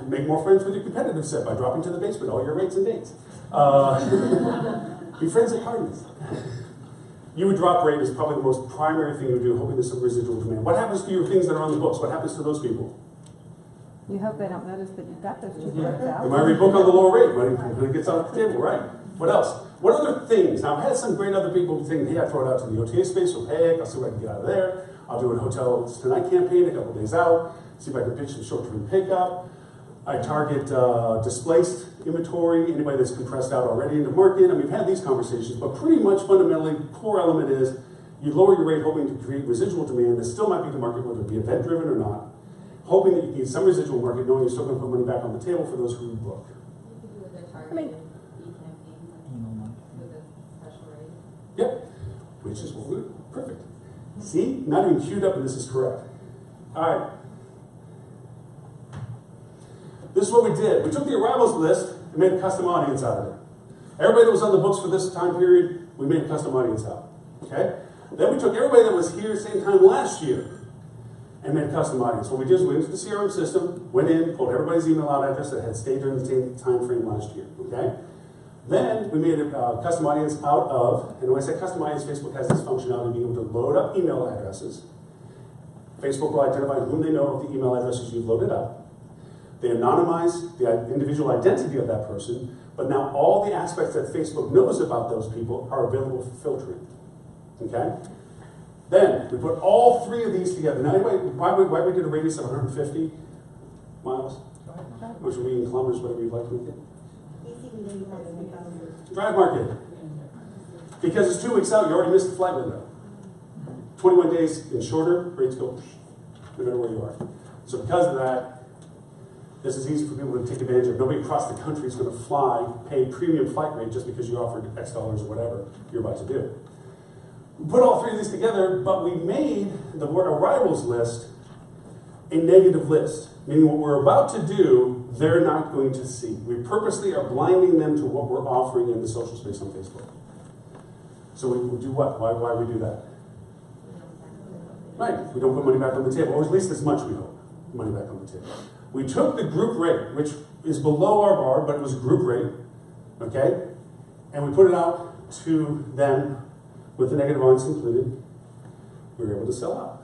make more friends with your competitive set by dropping to the basement all your rates and dates. Be friends at parties. You would drop rate is probably the most primary thing you would do, hoping there's some residual demand. What happens to your things that are on the books? What happens to those people? You hope they don't notice that you've got those two books out. You might read book on the lower rate when it gets off the table, right? What else? What other things? Now, I've had some great other people think, hey, I throw it out to the OTA space, so hey, I'll see what I can get out of there. I'll do a Hotel Tonight campaign a couple days out, see if I can pitch some short-term pickup. I target displaced inventory, anybody that's compressed out already in the market. I mean, we've had these conversations, but pretty much fundamentally, core element is you lower your rate hoping to create residual demand that still might be the market, whether it be event-driven or not, hoping that you can get some residual market, knowing you're still going to put money back on the table for those who rebook. I mean, Yep, which is what we're, perfect. See, not even queued up and this is correct. All right. This is what we did. We took the arrivals list and made a custom audience out of it. Everybody that was on the books for this time period, we made a custom audience out. Okay? Then we took everybody that was here same time last year and made a custom audience. What we did is we went into the CRM system, went in, pulled everybody's email out address that had stayed during the same time frame last year. Okay? Then we made a custom audience out of, and when I say custom audience, Facebook has this functionality of being able to load up email addresses. Facebook will identify whom they know of the email addresses you've loaded up. They anonymize the individual identity of that person, but now all the aspects that Facebook knows about those people are available for filtering. Okay? Then we put all three of these together. Now, anyway, why we did a radius of 150 miles? Which would be in kilometers, whatever you'd like to make it. Drive market. Because it's 2 weeks out, you already missed the flight window. 21 days and shorter, rates go no matter where you are. So because of that, this is easy for people to take advantage of. Nobody across the country is going to fly, pay premium flight rate just because you offered X dollars or whatever you're about to do. We put all three of these together, but we made the arrivals list a negative list, meaning what we're about to do, they're not going to see. We purposely are blinding them to what we're offering in the social space on Facebook. So we do what? Why we do that? Right, we don't put money back on the table, or at least as much we hope, money back on the table. We took the group rate, which is below our bar, but it was a group rate, okay? And we put it out to them with the negative audience included. We were able to sell out.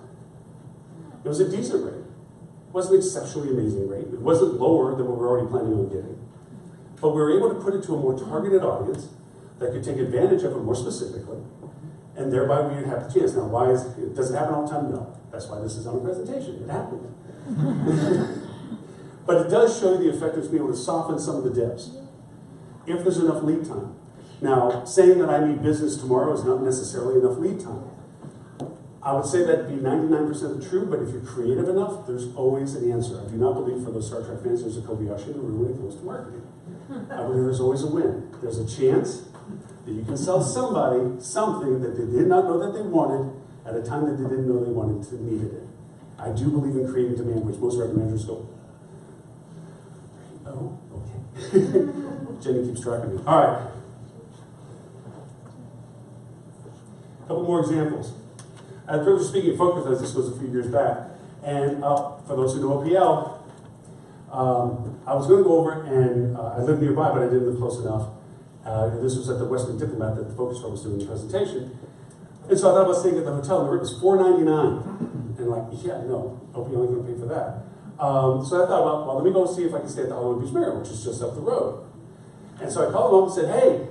It was a decent rate. It wasn't an exceptionally amazing rate. It wasn't lower than what we were already planning on getting. But we were able to put it to a more targeted audience that could take advantage of it more specifically, and thereby we would have the chance. Now, does it happen all the time? No. That's why this is on a presentation. It happens. But it does show you the effectiveness of being able to soften some of the dips, if there's enough lead time. Now, saying that I need business tomorrow is not necessarily enough lead time. I would say that'd be 99% true, but if you're creative enough, there's always an answer. I do not believe for those Star Trek fans there's a Kobayashi in the room when it comes to marketing. I believe there's always a win. There's a chance that you can sell somebody something that they did not know that they wanted at a time that they didn't know they needed it. I do believe in creating demand, which most revenue managers go, oh, okay. Jenny keeps track of me. All right. A couple more examples. I had the privilege of speaking at Focus as this was a few years back. And for those who know OPL, I was going to go over and I lived nearby, but I didn't live close enough. This was at the Western Diplomat that the Focus Store was doing the presentation. And so I thought about staying at the hotel, and the rate was $4.99. And like, yeah, no, OPL ain't going to pay for that. So I thought, well, let me go see if I can stay at the Hollywood Beach Marriott, which is just up the road. And so I called them up and said, hey,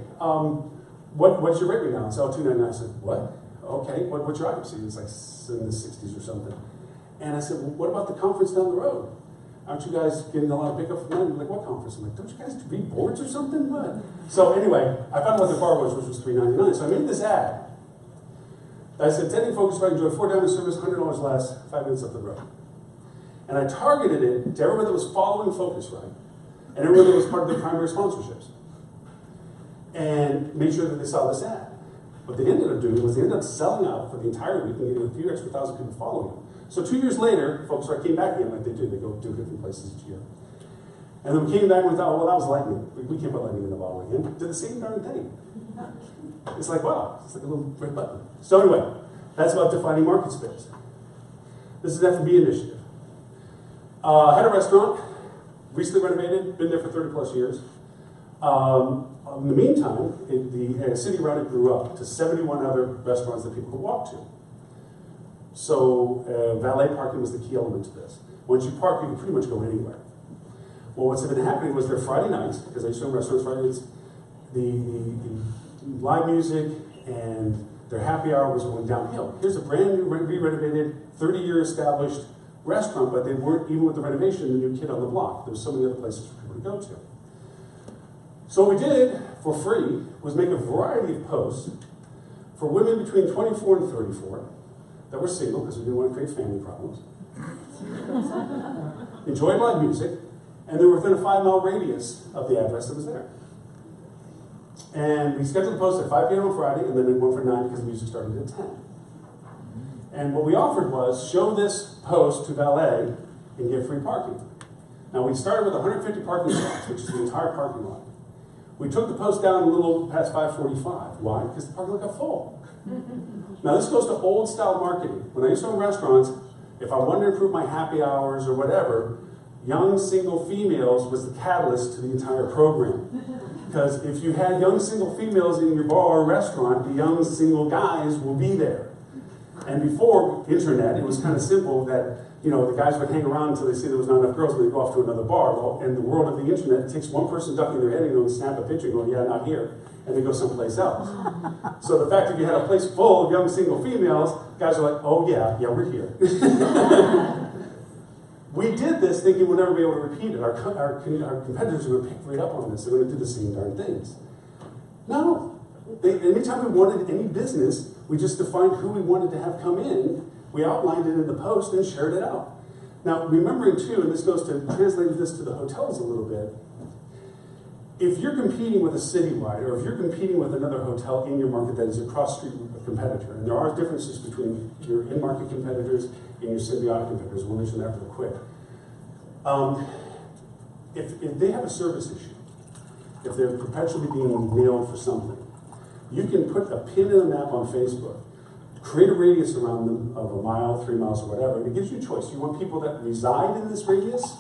what's your rate right now? It's $2.99. I said, what? Okay, what's your occupancy? It's like in the 60s or something. And I said, well, what about the conference down the road? Aren't you guys getting a lot of pickup from them? They're like, what conference? I'm like, don't you guys read boards or something? What? So anyway, I found out what the bar was, which was $3.99. So I made this ad. I said, attending Focus Right, enjoy 4 diamond service, $100 less, 5 minutes up the road. And I targeted it to everyone that was following Focus Right, and everyone that was part of their primary sponsorships. And made sure that they saw this ad. What they ended up doing was they ended up selling out for the entire week and getting a few extra thousand people following them. So 2 years later, Focus Right came back again like they do. They go to different places each year. And then we came back and we thought, well, that was lightning. We can't put lightning in the bottle again. Did the same darn thing. It's like, wow, it's like a little red button. So anyway, that's about defining market space. This is an F&B initiative. Had a restaurant, recently renovated, been there for 30 plus years. In the meantime, the city around it grew up to 71 other restaurants that people could walk to. So valet parking was the key element to this. Once you park, you can pretty much go anywhere. Well, what's been happening was their Friday nights, because I used to own restaurants Friday nights, the live music and their happy hour was going downhill. Here's a brand new, re-renovated, 30-year established restaurant, but they weren't, even with the renovation, the new kid on the block. There was so many other places for people to go to. So what we did, for free, was make a variety of posts for women between 24 and 34 that were single, because we didn't want to create family problems, enjoyed live music, and they were within a 5-mile radius of the address that was there. And we scheduled the post at 5 p.m. on Friday, and then it went for 9 because the music started at 10. And what we offered was, show this post to valet and get free parking. Now we started with 150 parking spots, which is the entire parking lot. We took the post down a little past 5:45. Why? Because the parking lot got full. Now this goes to old style marketing. When I used to own restaurants, if I wanted to improve my happy hours or whatever, young single females was the catalyst to the entire program. Because if you had young single females in your bar or restaurant, the young single guys will be there. And before internet, it was kind of simple that, you know, the guys would hang around until they see there was not enough girls, and they'd go off to another bar. Well, in the world of the internet, it takes one person ducking their head and going, snap a picture and going, yeah, not here. And they go someplace else. So the fact that you had a place full of young single females, guys are like, oh yeah, we're here. We did this thinking we'd never be able to repeat it. Our competitors would pick right up on this. They were going to do the same darn things. No. Anytime we wanted any business, we just defined who we wanted to have come in. We outlined it in the post and shared it out. Now, remembering too, and this goes to translate this to the hotels a little bit, if you're competing with a citywide, or if you're competing with another hotel in your market that is a cross-street competitor, and there are differences between your in-market competitors and your symbiotic competitors, we'll mention that real quick. If they have a service issue, if they're perpetually being nailed for something, you can put a pin in a map on Facebook, create a radius around them of 1 mile, 3 miles, or whatever, and it gives you a choice. You want people that reside in this radius,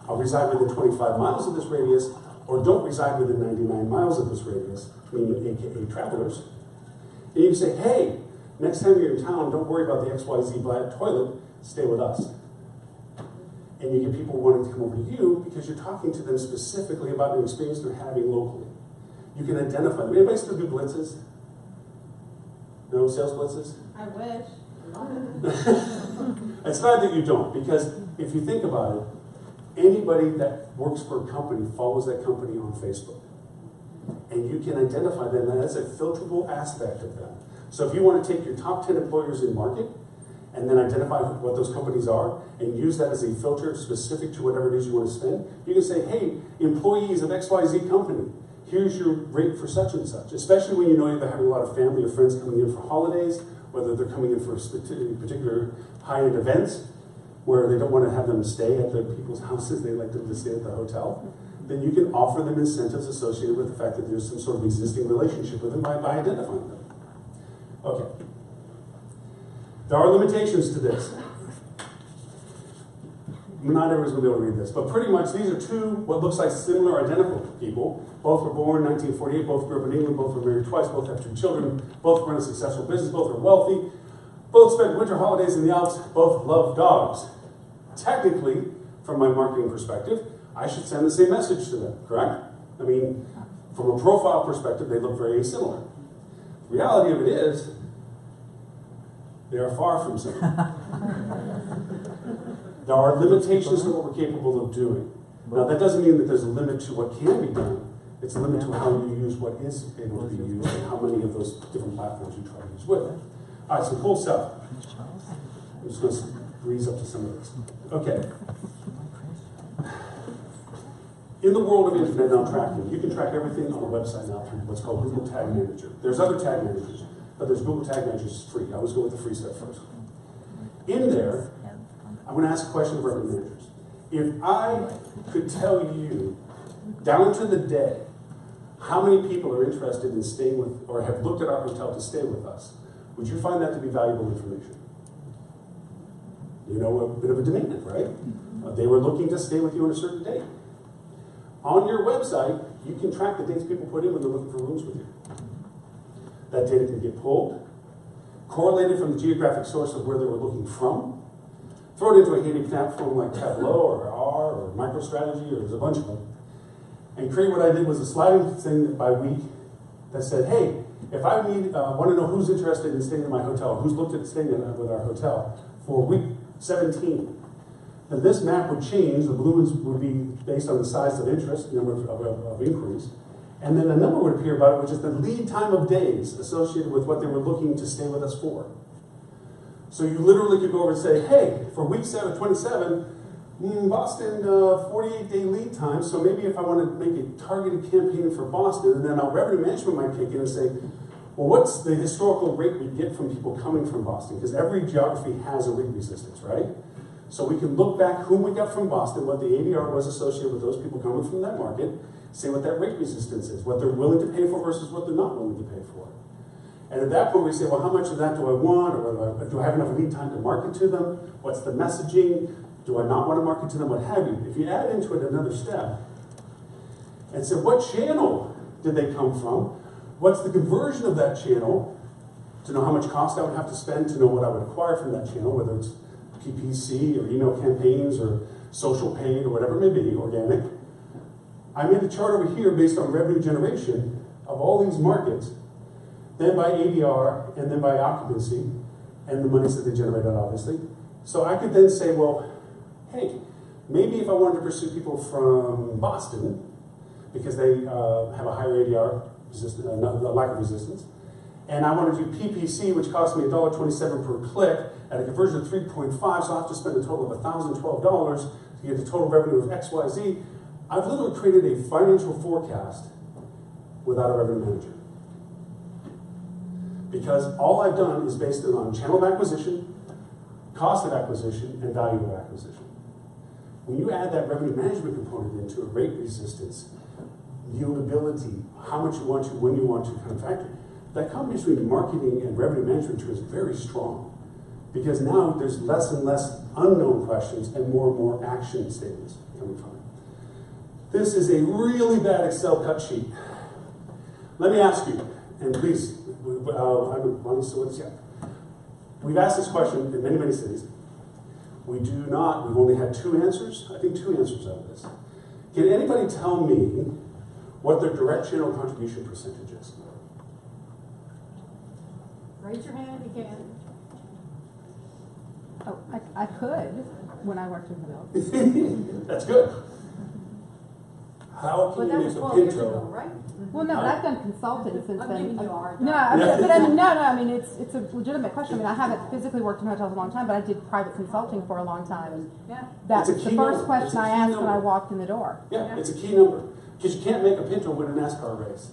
or reside within 25 miles of this radius, or don't reside within 99 miles of this radius, meaning AKA travelers. And you can say, hey, next time you're in town, don't worry about the XYZ black toilet, stay with us. And you get people wanting to come over to you because you're talking to them specifically about an experience they're having locally. You can identify them. Anybody still do blitzes? No sales blitzes? I wish. It's not that you don't, because if you think about it, anybody that works for a company follows that company on Facebook. And you can identify them as a filterable aspect of them. So if you want to take your top 10 employers in market, and then identify what those companies are, and use that as a filter specific to whatever it is you want to spend, you can say, hey, employees of XYZ company, here's your rate for such and such, especially when you know they're having a lot of family or friends coming in for holidays, whether they're coming in for particular high-end events, where they don't want to have them stay at their people's houses, they like them to stay at the hotel, then you can offer them incentives associated with the fact that there's some sort of existing relationship with them by identifying them. Okay. There are limitations to this. Not everyone's going to be able to read this, but pretty much these are two, what looks like similar, identical people. Both were born in 1948, both grew up in England, both were married twice, both have 2 children, both run a successful business, both are wealthy, both spend winter holidays in the Alps, both love dogs. Technically, from my marketing perspective, I should send the same message to them, correct? I mean, from a profile perspective, they look very similar. The reality of it is, they are far from similar. There are limitations to what we're capable of doing. Now, that doesn't mean that there's a limit to what can be done. It's a limit to how you use what is able to be used and how many of those different platforms you try to use with it. All right, so cool stuff. I'm just going to breeze up to some of this. Okay. In the world of internet now tracking, you can track everything on a website now through what's called Google Tag Manager. There's other tag managers, but there's Google Tag Manager is free. I always go with the free stuff first. In there, I'm going to ask a question of our managers. If I could tell you, down to the day, how many people are interested in staying with, or have looked at our hotel to stay with us, would you find that to be valuable information? You know, a bit of a demand, right? They were looking to stay with you on a certain date. On your website, you can track the dates people put in when they're looking for rooms with you. That data can get pulled, correlated from the geographic source of where they were looking from, throw it into a handy platform like Tableau or R or MicroStrategy, or there's a bunch of them, and create what I did was a sliding thing by week that said, hey, if I want to know who's interested in staying in my hotel, who's looked at staying with our hotel for week 17, then this map would change. The balloons would be based on the size of interest, number of inquiries, and then a number would appear about it, which is the lead time of days associated with what they were looking to stay with us for. So you literally could go over and say, hey, for week 27, Boston, 48-day lead time, so maybe if I want to make a targeted campaign for Boston, and then our revenue management might kick in and say, well, what's the historical rate we get from people coming from Boston? Because every geography has a rate resistance, right? So we can look back who we got from Boston, what the ADR was associated with those people coming from that market, say what that rate resistance is, what they're willing to pay for versus what they're not willing to pay for. And at that point we say, well, how much of that do I want? Or do I have enough lead time to market to them? What's the messaging? Do I not want to market to them? What have you? If you add into it another step and say, what channel did they come from? What's the conversion of that channel to know how much cost I would have to spend to know what I would acquire from that channel, whether it's PPC or email campaigns or social paid or whatever it may be, organic. I made a chart over here based on revenue generation of all these markets, then by ADR and then by occupancy and the monies that they generated, obviously. So I could then say, well, hey, maybe if I wanted to pursue people from Boston because they have a higher ADR, a lack of resistance, and I want to do PPC, which costs me $1.27 per click at a conversion of 3.5, so I have to spend a total of $1,012 to get the total revenue of XYZ. I've literally created a financial forecast without a revenue manager. Because all I've done is based it on channel of acquisition, cost of acquisition, and value of acquisition. When you add that revenue management component into a rate resistance, yieldability, how much you want to, when you want to kind of factor, that combination between marketing and revenue management is very strong. Because now there's less and less unknown questions and more action statements coming from it. This is a really bad Excel cut sheet. Let me ask you, and please, we've asked this question in many cities. We've only had 2 answers, I think 2 answers out of this. Can anybody tell me what their direct channel contribution percentage is? Raise your hand if you can. Oh, I could when I worked in hotels. That's good. How can But that you was make a 12 years ago, pinto? right? Well, no, but I've done consulting since I'm then. giving you a hard No, time. but I mean, I mean, it's a legitimate question. I mean, I haven't physically worked in hotels a long time, but I did private consulting for a long time, and Yeah. that It's a was the key first number. question It's a I key asked when I number. walked in the door. Yeah, it's a key number. Because you can't make a pinto win a NASCAR race.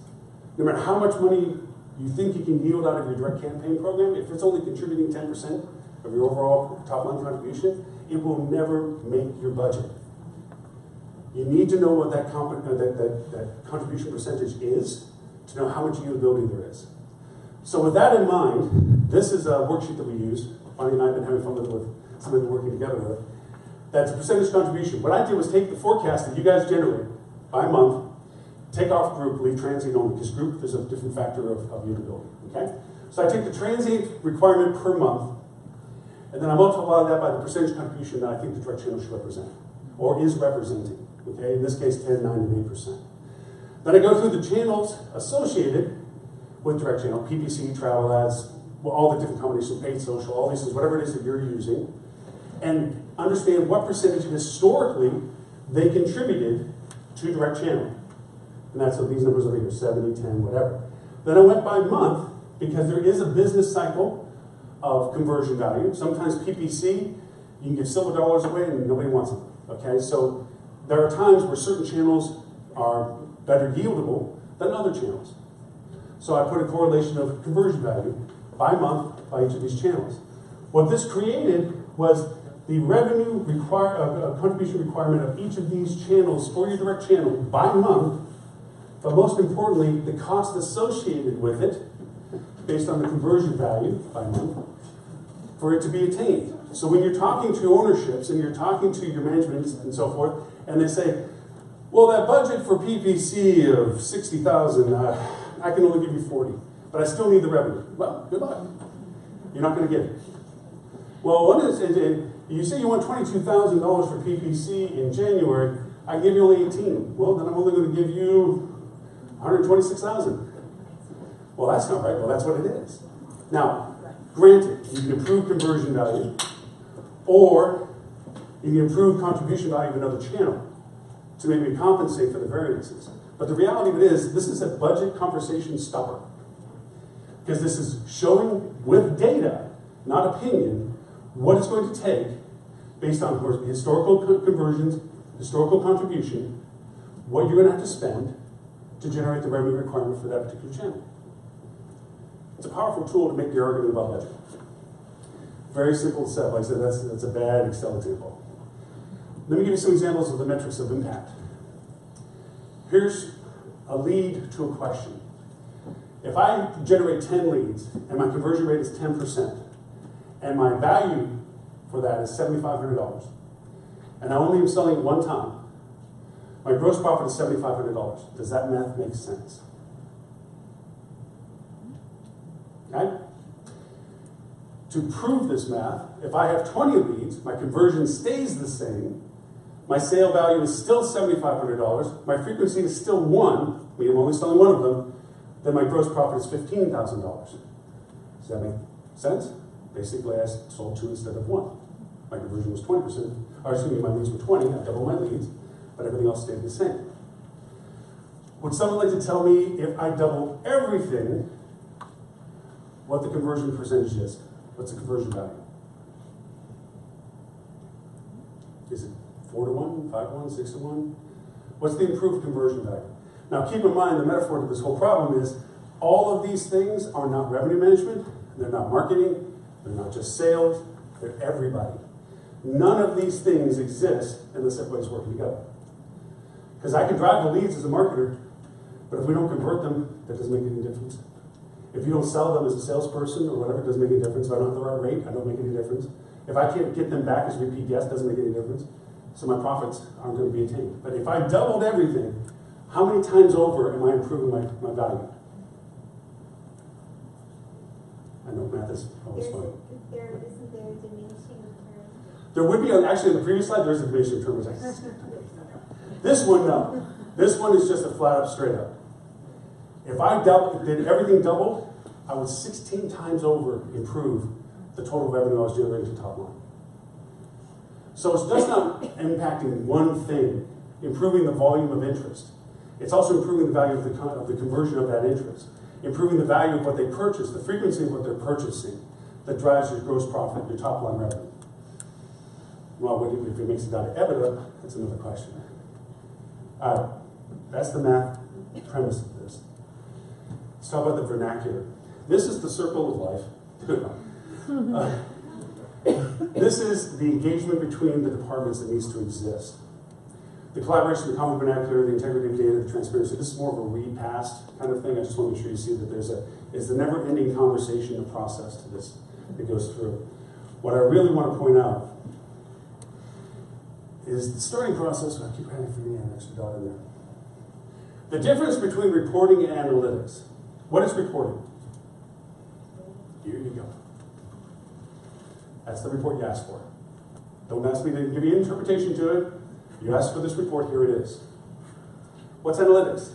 No matter how much money you think you can yield out of your direct campaign program, if it's only contributing 10% of your overall top line contribution, it will never make your budget. You need to know what that contribution percentage is to know how much yieldability there is. So with that in mind, this is a worksheet that we use. Bonnie and I have been having fun with it with somebody we're working together with. That's a percentage contribution. What I did was take the forecast that you guys generate by month, take off group, leave transient only, because group is a different factor of yieldability, okay? So I take the transient requirement per month, and then I multiply that by the percentage contribution that I think the direct channel should represent, or is representing. Okay, in this case, 10, 9, and 8%. Then I go through the channels associated with direct channel, PPC, travel ads, well, all the different combinations, paid social, all these things, whatever it is that you're using, and understand what percentage historically they contributed to direct channel. And that's these numbers over here, 70, 10, whatever. Then I went by month, because there is a business cycle of conversion value. Sometimes PPC, you can give silver dollars away and nobody wants them. Okay, so there are times where certain channels are better yieldable than other channels. So I put a correlation of conversion value by month by each of these channels. What this created was the revenue contribution requirement of each of these channels for your direct channel by month, but most importantly, the cost associated with it based on the conversion value by month for it to be attained. So when you're talking to ownerships and you're talking to your management and so forth, and they say, well, that budget for PPC of 60,000, I can only give you 40, but I still need the revenue. Well, good luck. You're not going to get it. Well, one is, you say you want $22,000 for PPC in January, I give you only 18. Well, then I'm only going to give you 126,000. Well, that's not right. Well, that's what it is. Now, granted, you can improve conversion value, or you can improve contribution value of another channel to maybe compensate for the variances. But the reality of it is, this is a budget conversation stopper. Because this is showing with data, not opinion, what it's going to take based on historical conversions, historical contribution, what you're going to have to spend to generate the revenue requirement for that particular channel. It's a powerful tool to make the argument about budget. Very simple setup. Like I said, that's a bad Excel example. Let me give you some examples of the metrics of impact. Here's a lead to a question. If I generate 10 leads and my conversion rate is 10%, and my value for that is $7,500, and I only am selling one time, my gross profit is $7,500. Does that math make sense? Okay? To prove this math, if I have 20 leads, my conversion stays the same, my sale value is still $7,500, my frequency is still 1, meaning I'm only selling one of them, then my gross profit is $15,000. Does that make sense? Basically, I sold 2 instead of 1. My conversion was 20%, or excuse me, my leads were 20, I doubled my leads, but everything else stayed the same. Would someone like to tell me if I double everything, what the conversion percentage is? What's the conversion value? Is it 4 to 1, 5 to 1, 6 to 1? What's the improved conversion value? Now keep in mind the metaphor to this whole problem is all of these things are not revenue management, they're not marketing, they're not just sales, they're everybody. None of these things exist unless everybody's working together. Because I can drive the leads as a marketer, but if we don't convert them, that doesn't make any difference. If you don't sell them as a salesperson or whatever, it doesn't make any difference. If I don't have the right rate, I don't make any difference. If I can't get them back as repeat guests, it doesn't make any difference. So my profits aren't going to be attained. But if I doubled everything, how many times over am I improving my value? I know math is always fun. Isn't there a diminishing return? There would be, actually in the previous slide, there's a diminishing return. This one, no. This one is just a flat up, straight up. If I did everything doubled, I would 16 times over improve the total revenue I was generating to top line. So it's just not impacting one thing, improving the volume of interest. It's also improving the value of the conversion of that interest, improving the value of what they purchase, the frequency of what they're purchasing that drives your gross profit, your top line revenue. Well, if it makes it down to EBITDA, that's another question. All right, that's the math premise of this. Let's talk about the vernacular. This is the circle of life. This is the engagement between the departments that needs to exist. The collaboration, the common vernacular, the integrity of data, the transparency, this is more of a read-past kind of thing. I just want to make sure you see that it's the never-ending conversation, the process to this that goes through. What I really want to point out is the starting process. I keep having for me an extra dot in there. The difference between reporting and analytics. What is reporting? Here you go. That's the report you asked for. Don't ask me to give you an interpretation to it. You asked for this report, here it is. What's analytics?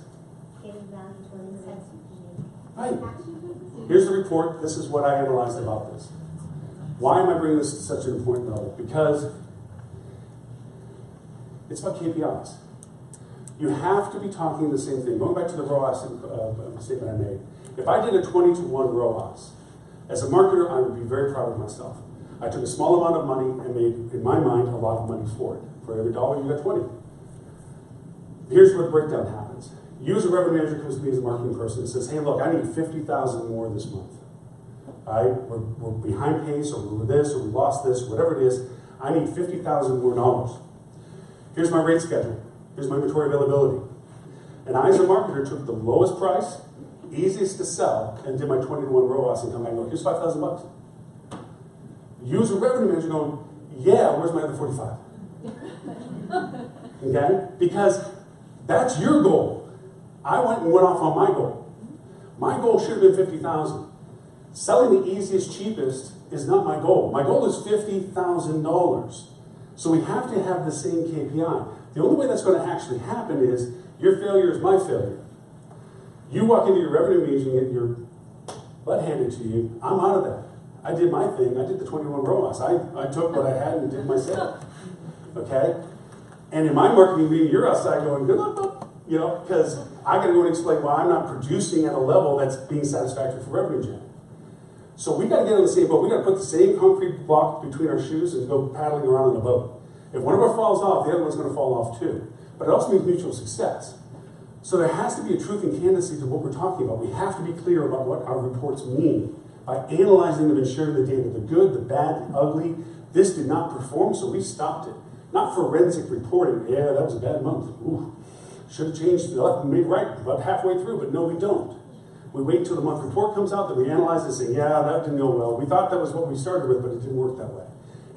Right. Here's the report. This is what I analyzed about this. Why am I bringing this to such an important level? Because it's about KPIs. You have to be talking the same thing. Going back to the ROAS statement I made. If I did a 20-to-1 ROAS, as a marketer, I would be very proud of myself. I took a small amount of money and made, in my mind, a lot of money for it. For every dollar, you got 20. Here's where the breakdown happens. You as a revenue manager comes to me as a marketing person and says, hey, look, I need 50,000 more this month. All right? We're behind pace, or we're this, or we lost this, whatever it is. I need $50,000 more dollars. Here's my rate schedule. Here's my inventory availability. And I, as a marketer, took the lowest price, easiest to sell, and did my 20-to-1 ROAS and come back and go, here's $5,000. You as a revenue manager going, yeah, where's my other 45? Okay? Because that's your goal. I went off on my goal. My goal should have been 50,000. Selling the easiest, cheapest is not my goal. My goal is $50,000. So we have to have the same KPI. The only way that's going to actually happen is your failure is my failure. You walk into your revenue meeting and get your butt handed to you, I'm out of that. I did my thing. I did the 21 ROAS. I took what I had and did my sale. Okay? And in my marketing meeting, you're outside going, good luck, you know, because I got to go and explain why I'm not producing at a level that's being satisfactory for revenue gen. So we got to get on the same boat. We got to put the same concrete block between our shoes and go paddling around in a boat. If one of our falls off, the other one's going to fall off too. But it also means mutual success. So there has to be a truth and candidacy to what we're talking about. We have to be clear about what our reports mean. By analyzing them and sharing the data, the good, the bad, the ugly, this did not perform, so we stopped it. Not forensic reporting. Yeah, that was a bad month. Ooh, should have changed the left and made right about halfway through, but no, we don't. We wait till the month report comes out, then we analyze it and say, yeah, that didn't go well. We thought that was what we started with, but it didn't work that way.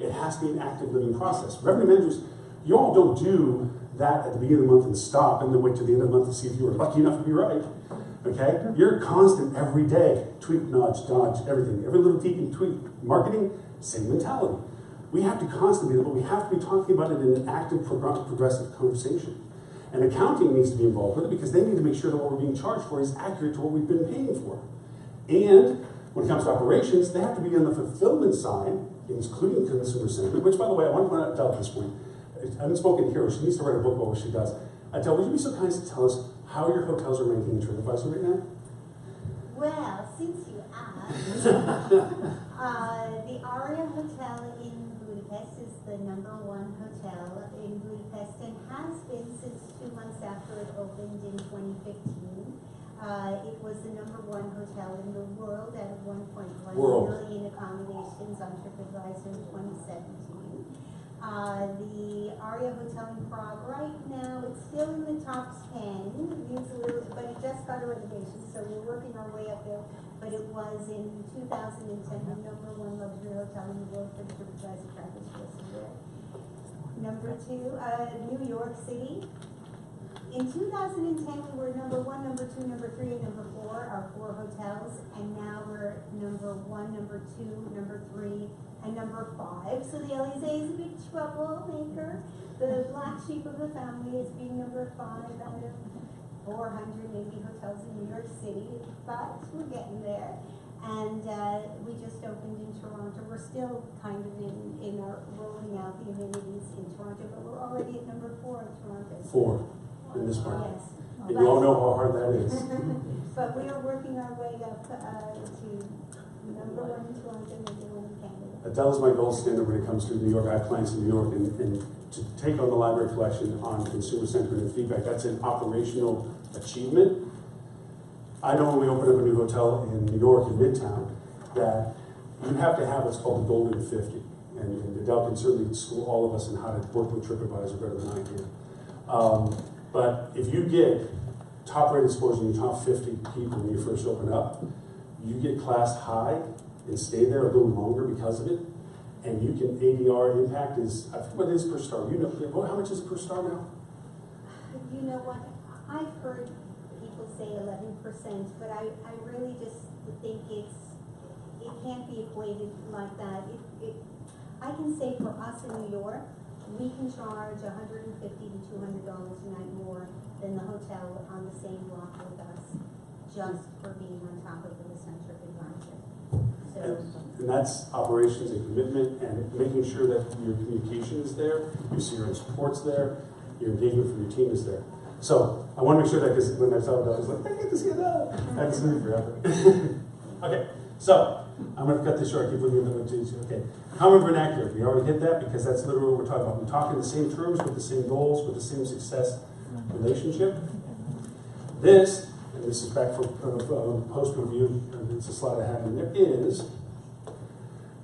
It has to be an active living process. Revenue managers, you all don't do that at the beginning of the month and stop and then wait till the end of the month to see if you were lucky enough to be right. Okay? You're constant every day. Tweak, nudge, dodge, everything. Every little tweak and tweak. Marketing, same mentality. We have to constantly do it, but we have to be talking about it in an active, progressive conversation. And accounting needs to be involved with it because they need to make sure that what we're being charged for is accurate to what we've been paying for. And when it comes to operations, they have to be on the fulfillment side, including consumer sentiment, which, by the way, I want to point out Adele at this point. Unspoken hero, she needs to write a book about what she does. Adele, would you be so kind as to tell us how your hotels are ranking in TripAdvisor right now? Well, since you asked, the Aria Hotel in Budapest is the #1 hotel in Budapest and has been since 2 months after it opened in 2015. It was the #1 hotel in the world out of 1.1 million accommodations on TripAdvisor in 2017. The Aria Hotel in Prague right now, it's still in the top 10, but it just got a renovation, so we're working our way up there. But it was in 2010 the #1 luxury hotel in the world for the TripAdvisor Travelers List year. #2, New York City. In 2010, we were #1, #2, #3, and #4, our 4 hotels, and now we're #1, #2, #3, and #5. So the Elysee is a big troublemaker. The black sheep of the family is being #5 out of 480 hotels in New York City, but we're getting there. And we just opened in Toronto. We're still kind of in our rolling out the amenities in Toronto, but we're already at #4 in Toronto. 4 in this market. Yes. And you all know how hard that is. But we are working our way up to #1 in Toronto, #1 in Canada. Adele is my gold standard when it comes to New York. I have clients in New York, and to take on the library collection on consumer sentiment and feedback, that's an operational achievement. I know when we open up a new hotel in New York, in Midtown, that you have to have what's called the golden 50. And Adele can certainly school all of us in how to work with TripAdvisor better than I can. But if you get top rated scores in your top 50 people when you first open up, you get classed high and stay there a little longer because of it. And you can, ADR impact is, I think what it is per star. You know, how much is it per star now? You know what, I've heard people say 11%, but I really just think it can't be equated like that. I can say for us in New York, we can charge $150 to $200 a night more than the hotel on the same block with us, just for being on top of the eccentric advisor. So, and that's operations and commitment and making sure that your communication is there, your CRM support's there, your engagement from your team is there. So I want to make sure that, because when I saw it, I was like, I get to see that. I haven't seen it forever. Okay, so I'm going to cut this short. I keep looking at the notes. Okay, common vernacular. We already hit that because that's literally what we're talking about. We're talking the same terms with the same goals, with the same success relationship. This, and this is back for post review, and it's a slide I have in there, is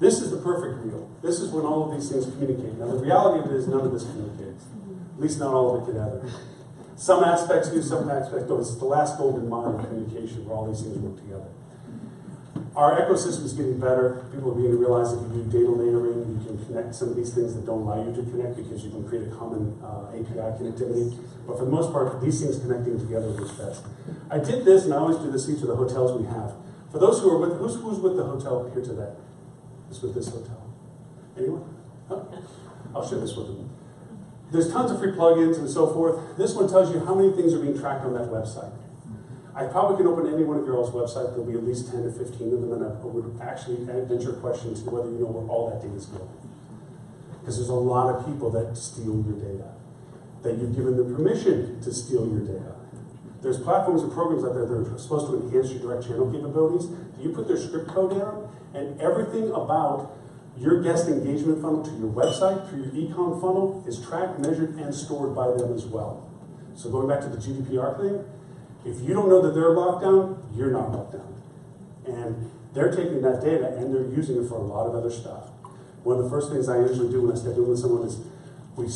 This is the perfect wheel. This is when all of these things communicate. Now, the reality of it is none of this communicates. At least not all of it together. Some aspects do, some aspects don't. It's the last golden mile of communication where all these things work together. Our ecosystem is getting better. People are beginning to realize that if you do data layering, you can connect some of these things that don't allow you to connect because you can create a common API connectivity. But for the most part, these things connecting together works best. I did this, and I always do this each of the hotels we have. For those who are with, who's with the hotel here today? Who's with this hotel? Anyone? Huh? I'll share this with them. There's tons of free plugins and so forth. This one tells you how many things are being tracked on that website. I probably can open any one of your all's website. There'll be at least 10 to 15 of them, and I would actually venture a question to whether you know where all that data is going. Because there's a lot of people that steal your data, that you've given them permission to steal your data. There's platforms and programs out there that are supposed to enhance your direct channel capabilities. You put their script code down, and everything about your guest engagement funnel to your website, through your e-com funnel, is tracked, measured, and stored by them as well. So going back to the GDPR thing, if you don't know that they're locked down, you're not locked down. And they're taking that data and they're using it for a lot of other stuff. One of the first things I usually do when I start dealing with someone is we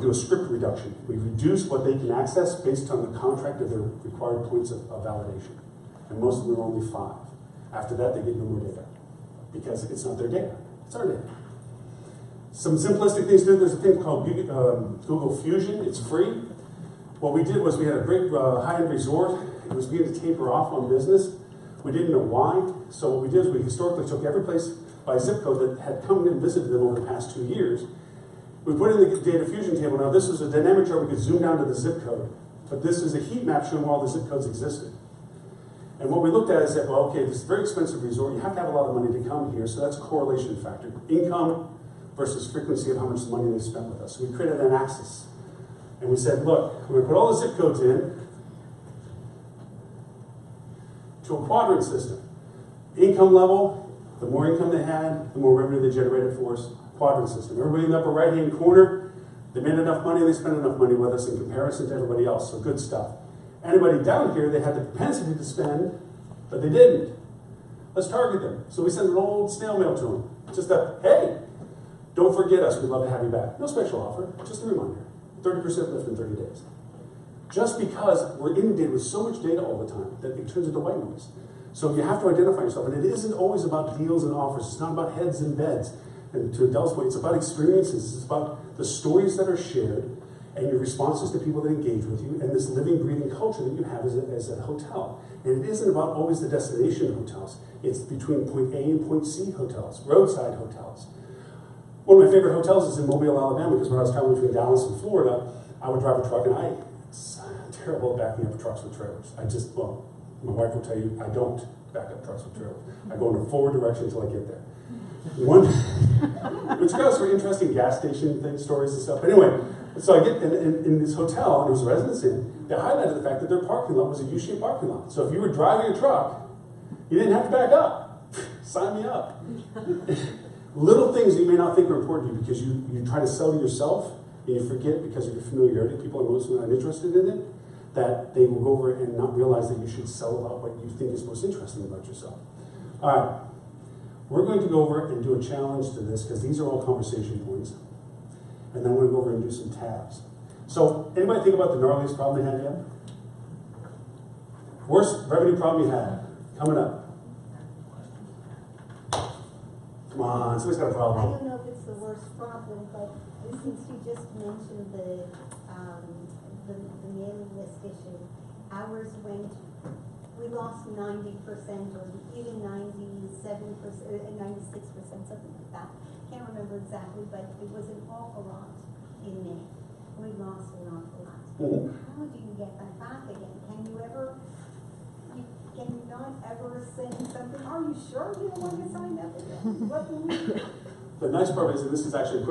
do a script reduction. We reduce what they can access based on the contract of their required points of validation. And most of them are only 5. After that, they get no more data because it's not their data. It's our data. Some simplistic things to do. There's a thing called Google Fusion. It's free. What we did was we had a great high-end resort. It was beginning to taper off on business. We didn't know why. So what we did is we historically took every place by zip code that had come and visited them over the past 2 years. We put in the data fusion table. Now this was a dynamic chart. We could zoom down to the zip code. But this is a heat map showing all the zip codes existed. And what we looked at is that, well, okay, this is a very expensive resort. You have to have a lot of money to come here. So that's a correlation factor. Income versus frequency of how much money they spent with us. So we created an axis. And we said, look, we're going to put all the zip codes in to a quadrant system. Income level, the more income they had, the more revenue they generated for us. Quadrant system. Everybody in the upper right-hand corner, they made enough money, they spent enough money with us in comparison to everybody else. So good stuff. Anybody down here, they had the propensity to spend, but they didn't. Let's target them. So we sent an old snail mail to them. Just that, hey, don't forget us. We'd love to have you back. No special offer, just a reminder. 30% lift in 30 days. Just because we're inundated with so much data all the time that it turns into white noise. So you have to identify yourself. And it isn't always about deals and offers. It's not about heads and beds. And to Adele's point, it's about experiences. It's about the stories that are shared and your responses to people that engage with you and this living, breathing culture that you have as a hotel. And it isn't about always the destination hotels. It's between point A and point C hotels, roadside hotels. One of my favorite hotels is in Mobile, Alabama, because when I was traveling between Dallas and Florida, I would drive a truck, and it's terrible at backing up trucks with trailers. Well, my wife will tell you, I don't back up trucks with trailers. I go in a forward direction until I get there. Which goes for interesting gas station stories and stuff. But anyway, so I get in this hotel, and there was residents in, they highlighted the fact that their parking lot was a U-shaped parking lot. So if you were driving a truck, you didn't have to back up. Sign me up. Little things that you may not think are important to you because you try to sell to yourself and you forget because of your familiarity, people are mostly not interested in it, that they will go over and not realize that you should sell about what you think is most interesting about yourself. All right, we're going to go over and do a challenge to this because these are all conversation points. And then we're going to go over and do some tabs. So, anybody think about the gnarliest problem they had yet? Worst revenue problem you had? Coming up. Come on, somebody's got a I problem. don't know if it's the worst problem, but since you just mentioned the mailing list issue, ours we lost 90% or even 97%, 96%, something like that. Can't remember exactly, but it was an awful lot in May. We lost an awful lot. Mm-hmm. How do you get that back again? Can you not ever send something? Are you sure you don't want to sign up again? What do we do? The nice part is, and this is actually a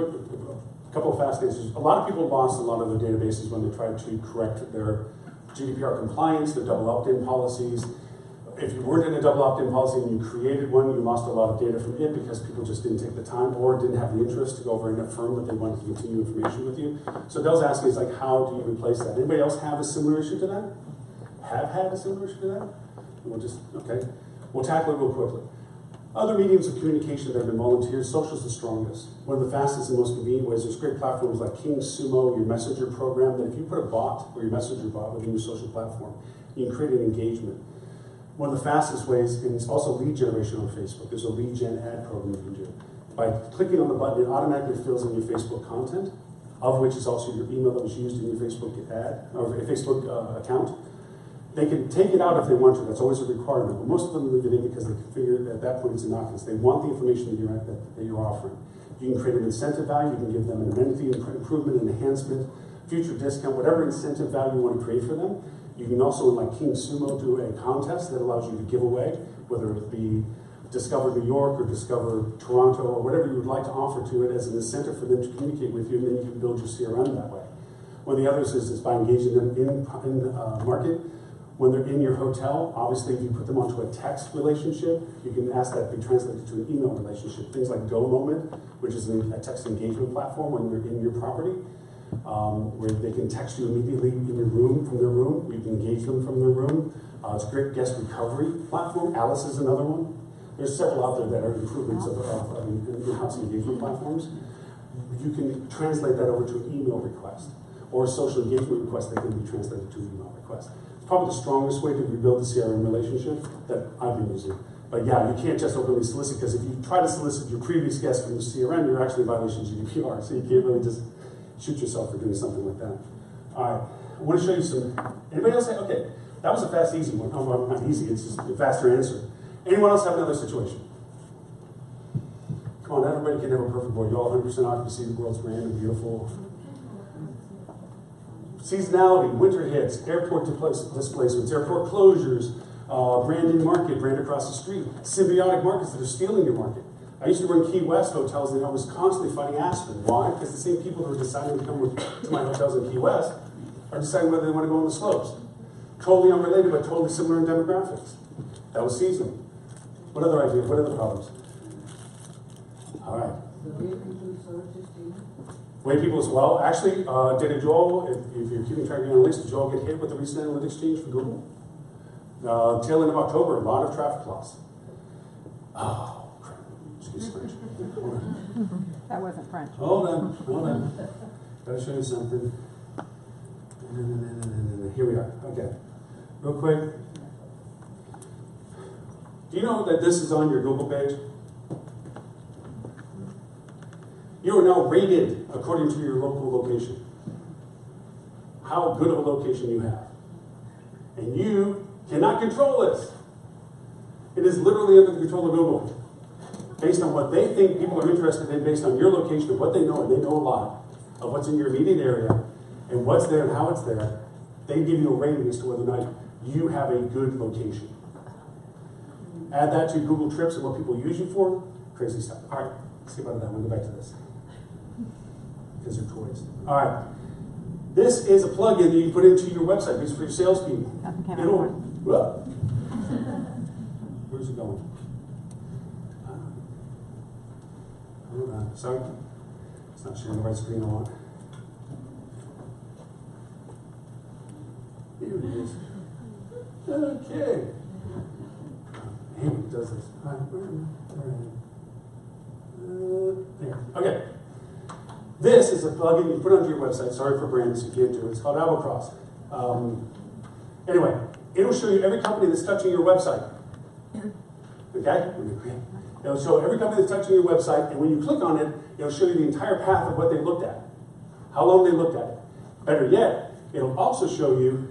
couple of fast answers. A lot of people lost a lot of their databases when they tried to correct their GDPR compliance, their double opt-in policies. If you weren't in a double opt-in policy and you created one, you lost a lot of data from it because people just didn't take the time or didn't have the interest to go over and affirm that they wanted to continue information with you. So Dell's asking is like, how do you replace that? Anybody else have a similar issue to that? Have had a similar issue to that? We'll tackle it real quickly. Other mediums of communication that have been volunteered, social is the strongest. One of the fastest and most convenient ways, there's great platforms like King Sumo, your messenger program, that if you put a bot or your messenger bot within your social platform, you can create an engagement. One of the fastest ways, and it's also lead generation on Facebook. There's a lead gen ad program you can do. By clicking on the button, it automatically fills in your Facebook content, of which is also your email that was used in your Facebook ad, or your Facebook account. They can take it out if they want to. That's always a requirement. But most of them leave it in because they can figure that at that point it's innocuous. They want the information that you're offering. You can create an incentive value. You can give them an amenity improvement, an enhancement, future discount, whatever incentive value you want to create for them. You can also, like King Sumo, do a contest that allows you to give away, whether it be Discover New York or Discover Toronto or whatever you would like to offer to it as an incentive for them to communicate with you, and then you can build your CRM that way. One of the others is by engaging them in market. When they're in your hotel, obviously if you put them onto a text relationship, you can ask that to be translated to an email relationship. Things like Go Moment, which is a text engagement platform when they're in your property, where they can text you immediately in your room, from their room. You can engage them from their room. It's a great guest recovery platform. Alice is another one. There's several out there that are improvements of in-house engagement platforms. You can translate that over to an email request or a social engagement request that can be translated to an email request. It's probably the strongest way to rebuild the CRM relationship that I've been using. But yeah, you can't just openly solicit, because if you try to solicit your previous guest from the CRM, you're actually in violation of GDPR. So you can't really just shoot yourself for doing something like that. All right, I want to show you some. Anybody else say, okay, that was a fast, easy one. Oh, well, not easy, it's just a faster answer. Anyone else have another situation? Come on, everybody can have a perfect board. You all 100% occupancy, the world's grand and beautiful. Seasonality, winter hits, airport displacements, airport closures, brand in market, brand across the street, symbiotic markets that are stealing your market. I used to run Key West hotels, and I was constantly fighting Aspen. Why? Because the same people who are deciding to come to my hotels in Key West are deciding whether they want to go on the slopes. Totally unrelated, but totally similar in demographics. That was seasonal. What other ideas? What other problems? All right. Way people as well. Actually, did Joel, if you're keeping track of your analytics, did Joel get hit with the recent analytics change for Google? Tail end of October, a lot of traffic loss. Oh, crap. Excuse French. Hold on. That wasn't French. Hold on. Gotta show you something. Here we are. Okay. Real quick. Do you know that this is on your Google page? You are now rated according to your local location. How good of a location you have. And you cannot control this. It is literally under the control of Google. Based on what they think people are interested in, based on your location, of what they know, and they know a lot of what's in your immediate area, and what's there and how it's there, they give you a rating as to whether or not you have a good location. Add that to Google Trips and what people use you for, crazy stuff. All right, let's skip out of that. We'll go back to this. Because they're toys. All right. This is a plugin that you put into your website. This is for your salespeople. Where's it going? Hold on. Sorry. It's not showing the right screen I want. Here it is. Okay. It does this. All right. There. Okay. This is a plugin you put onto your website. Sorry for brands you can't do it. It's called Albatross. Anyway, it'll show you every company that's touching your website. Okay? It'll show every company that's touching your website, and when you click on it, it'll show you the entire path of what they looked at. How long they looked at it. Better yet, it'll also show you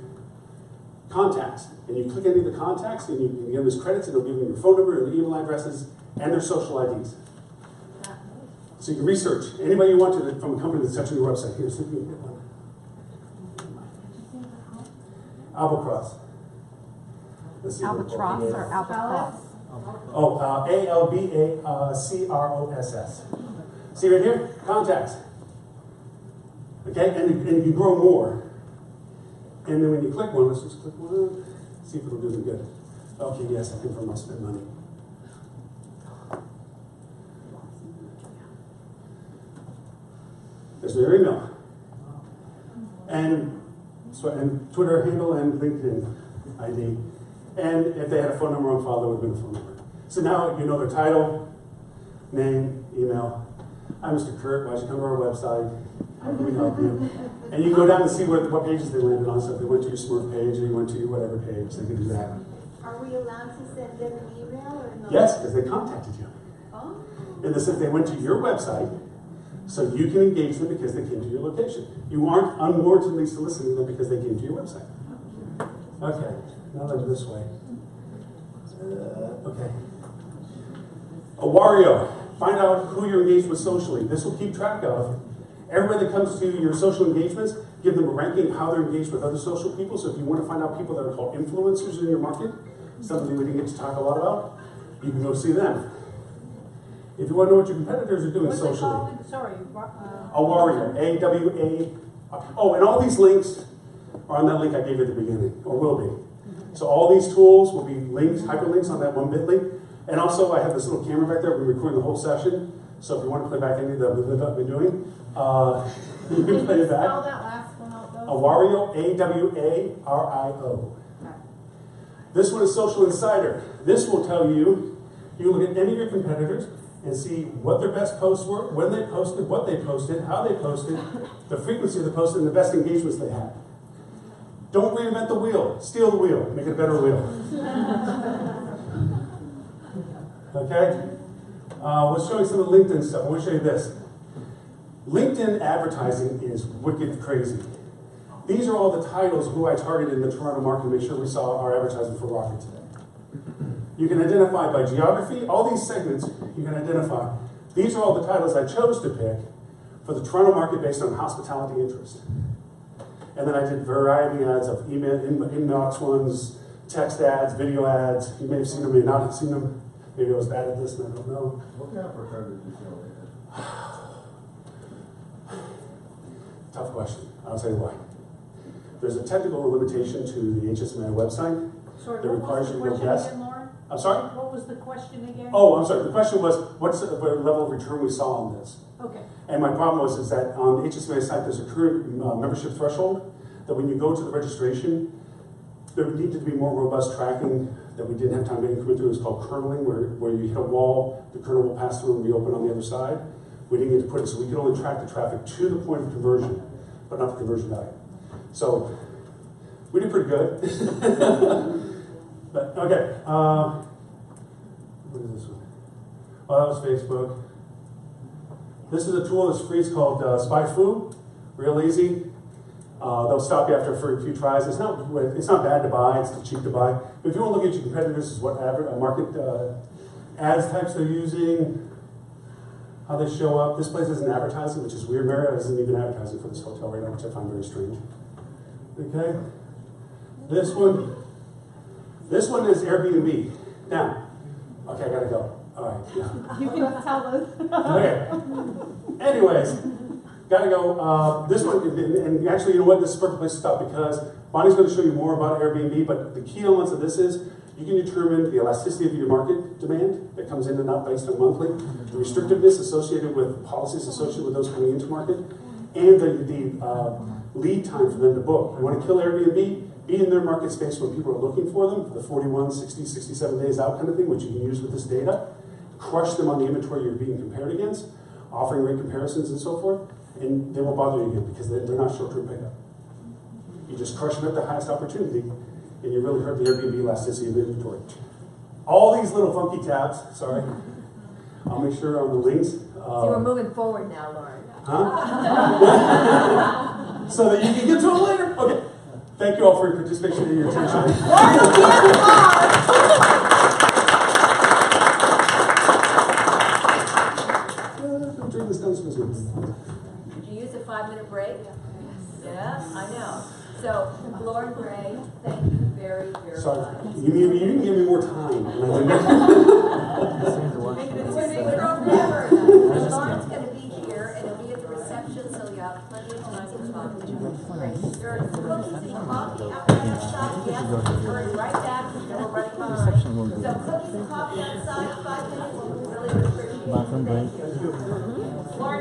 contacts. And you click any of the contacts, and you can give them as credits, and it'll give them your phone number and their email addresses and their social IDs. So you can research anybody you want to from a company that's touching your website. Here, see if you can get one. Albatross. Albatross or Albatross? Oh, ALBACROSS. See right here? Contacts. Okay, and you can grow more. And then when you click one, let's just click one. See if it'll do them good. Okay, yes, I think I must spend money. There's their email. And Twitter handle and LinkedIn ID. And if they had a phone number on file, there would have been a phone number. So now you know their title, name, email. Hi, Mr. Kurt, why'd you come to our website? How can we help you? And you can go down and see what pages they landed on. So if they went to your Smurf page or you went to your whatever page, they can do that. Are we allowed to send them an email or not? Yes, because they contacted you. Oh. In the sense they went to your website, so you can engage them because they came to your location. You aren't unwarrantedly soliciting them because they came to your website. Okay, now then this way. Okay. A Wario. Find out who you're engaged with socially. This will keep track of everybody that comes to your social engagements. Give them a ranking of how they're engaged with other social people. So if you want to find out people that are called influencers in your market, something we didn't get to talk a lot about, you can go see them. If you want to know what your competitors are doing What's it socially, called? Sorry. a Wario, A-W-A. Oh, and all these links are on that link I gave you at the beginning, or will be. So all these tools will be links, hyperlinks on that one bit.ly. And also, I have this little camera back there. We're recording the whole session. So if you want to play back any of the that I've been doing, you can play it back. Spell that last one out, though. A Wario, A-W-A-R-I-O. This one is Social Insider. This will tell you, you look at any of your competitors and see what their best posts were, when they posted, what they posted, how they posted, the frequency of the post, and the best engagements they had. Don't reinvent the wheel. Steal the wheel. Make it a better wheel. Okay? We're showing some of the LinkedIn stuff. I want to show you this. LinkedIn advertising is wicked crazy. These are all the titles of who I targeted in the Toronto market to make sure we saw our advertising for ROCET today. You can identify by geography, all these segments you can identify. These are all the titles I chose to pick for the Toronto market based on hospitality interest. And then I did variety ads of email, inbox ones, text ads, video ads. You may have seen them, may not have seen them. Maybe I was bad at this and I don't know. What kind of preferred did you show? Tough question. I'll tell you why. There's a technical limitation to the HSMA website Sorry, that what requires was you the to go question guess. again, Lauren? I'm sorry? What was the question again? Oh, I'm sorry. The question was, what's the level of return we saw on this? Okay. And my problem was is that on the HSMA site, there's a current membership threshold that when you go to the registration, there needed to be more robust tracking that we didn't have time to come through. It was called kerneling, where you hit a wall, the kernel will pass through and reopen on the other side. We didn't get to put it, so we could only track the traffic to the point of conversion, but not the conversion value. So we did pretty good. But okay, what is this one? Oh, that was Facebook. This is a tool that's free. It's called SpyFu. Real easy. They'll stop you after for a few tries. It's not bad to buy. It's cheap to buy. But if you want to look at your competitors, this is what market ads types they're using, how they show up. This place isn't advertising, which is weird. Marriott isn't even advertising for this hotel right now, which I find very strange. Okay. This one is Airbnb. Now, okay, I gotta go. All right. Yeah. You can tell us. Okay. Anyways, gotta go. This one, and actually, you know what? This is a perfect place to stop because Bonnie's going to show you more about Airbnb. But the key elements of this is you can determine the elasticity of your market demand that comes in and out based on monthly, the restrictiveness associated with policies associated with those coming into market, and the lead time for them to book. You want to kill Airbnb? Be in their market space when people are looking for them, for the 41, 60, 67 days out kind of thing, which you can use with this data. Crush them on the inventory you're being compared against, offering rate comparisons and so forth, and they won't bother you again because they're not short-term pickup. You just crush them at the highest opportunity, and you really hurt the Airbnb elasticity of inventory. All these little funky tabs, sorry, I'll make sure on the links. So we're moving forward now, Lauren. Huh? So that you can get to it later? Okay. Thank you all for your participation and your attention. Lauren, Turn this down so it's good. did you use a 5-minute break? Yeah, I know. So, Loren Gray, thank you very, very Sorry, much. you can give me more time. It's going to be forever. Lauren's going to be here, and he'll be at the reception, so you have plenty of time to talk to him. Great. There are cookies and coffee outside. Yes, hurry right back. We're running behind. So, cookies and coffee outside, 5 minutes. We really appreciate it. Thank you. Lauren,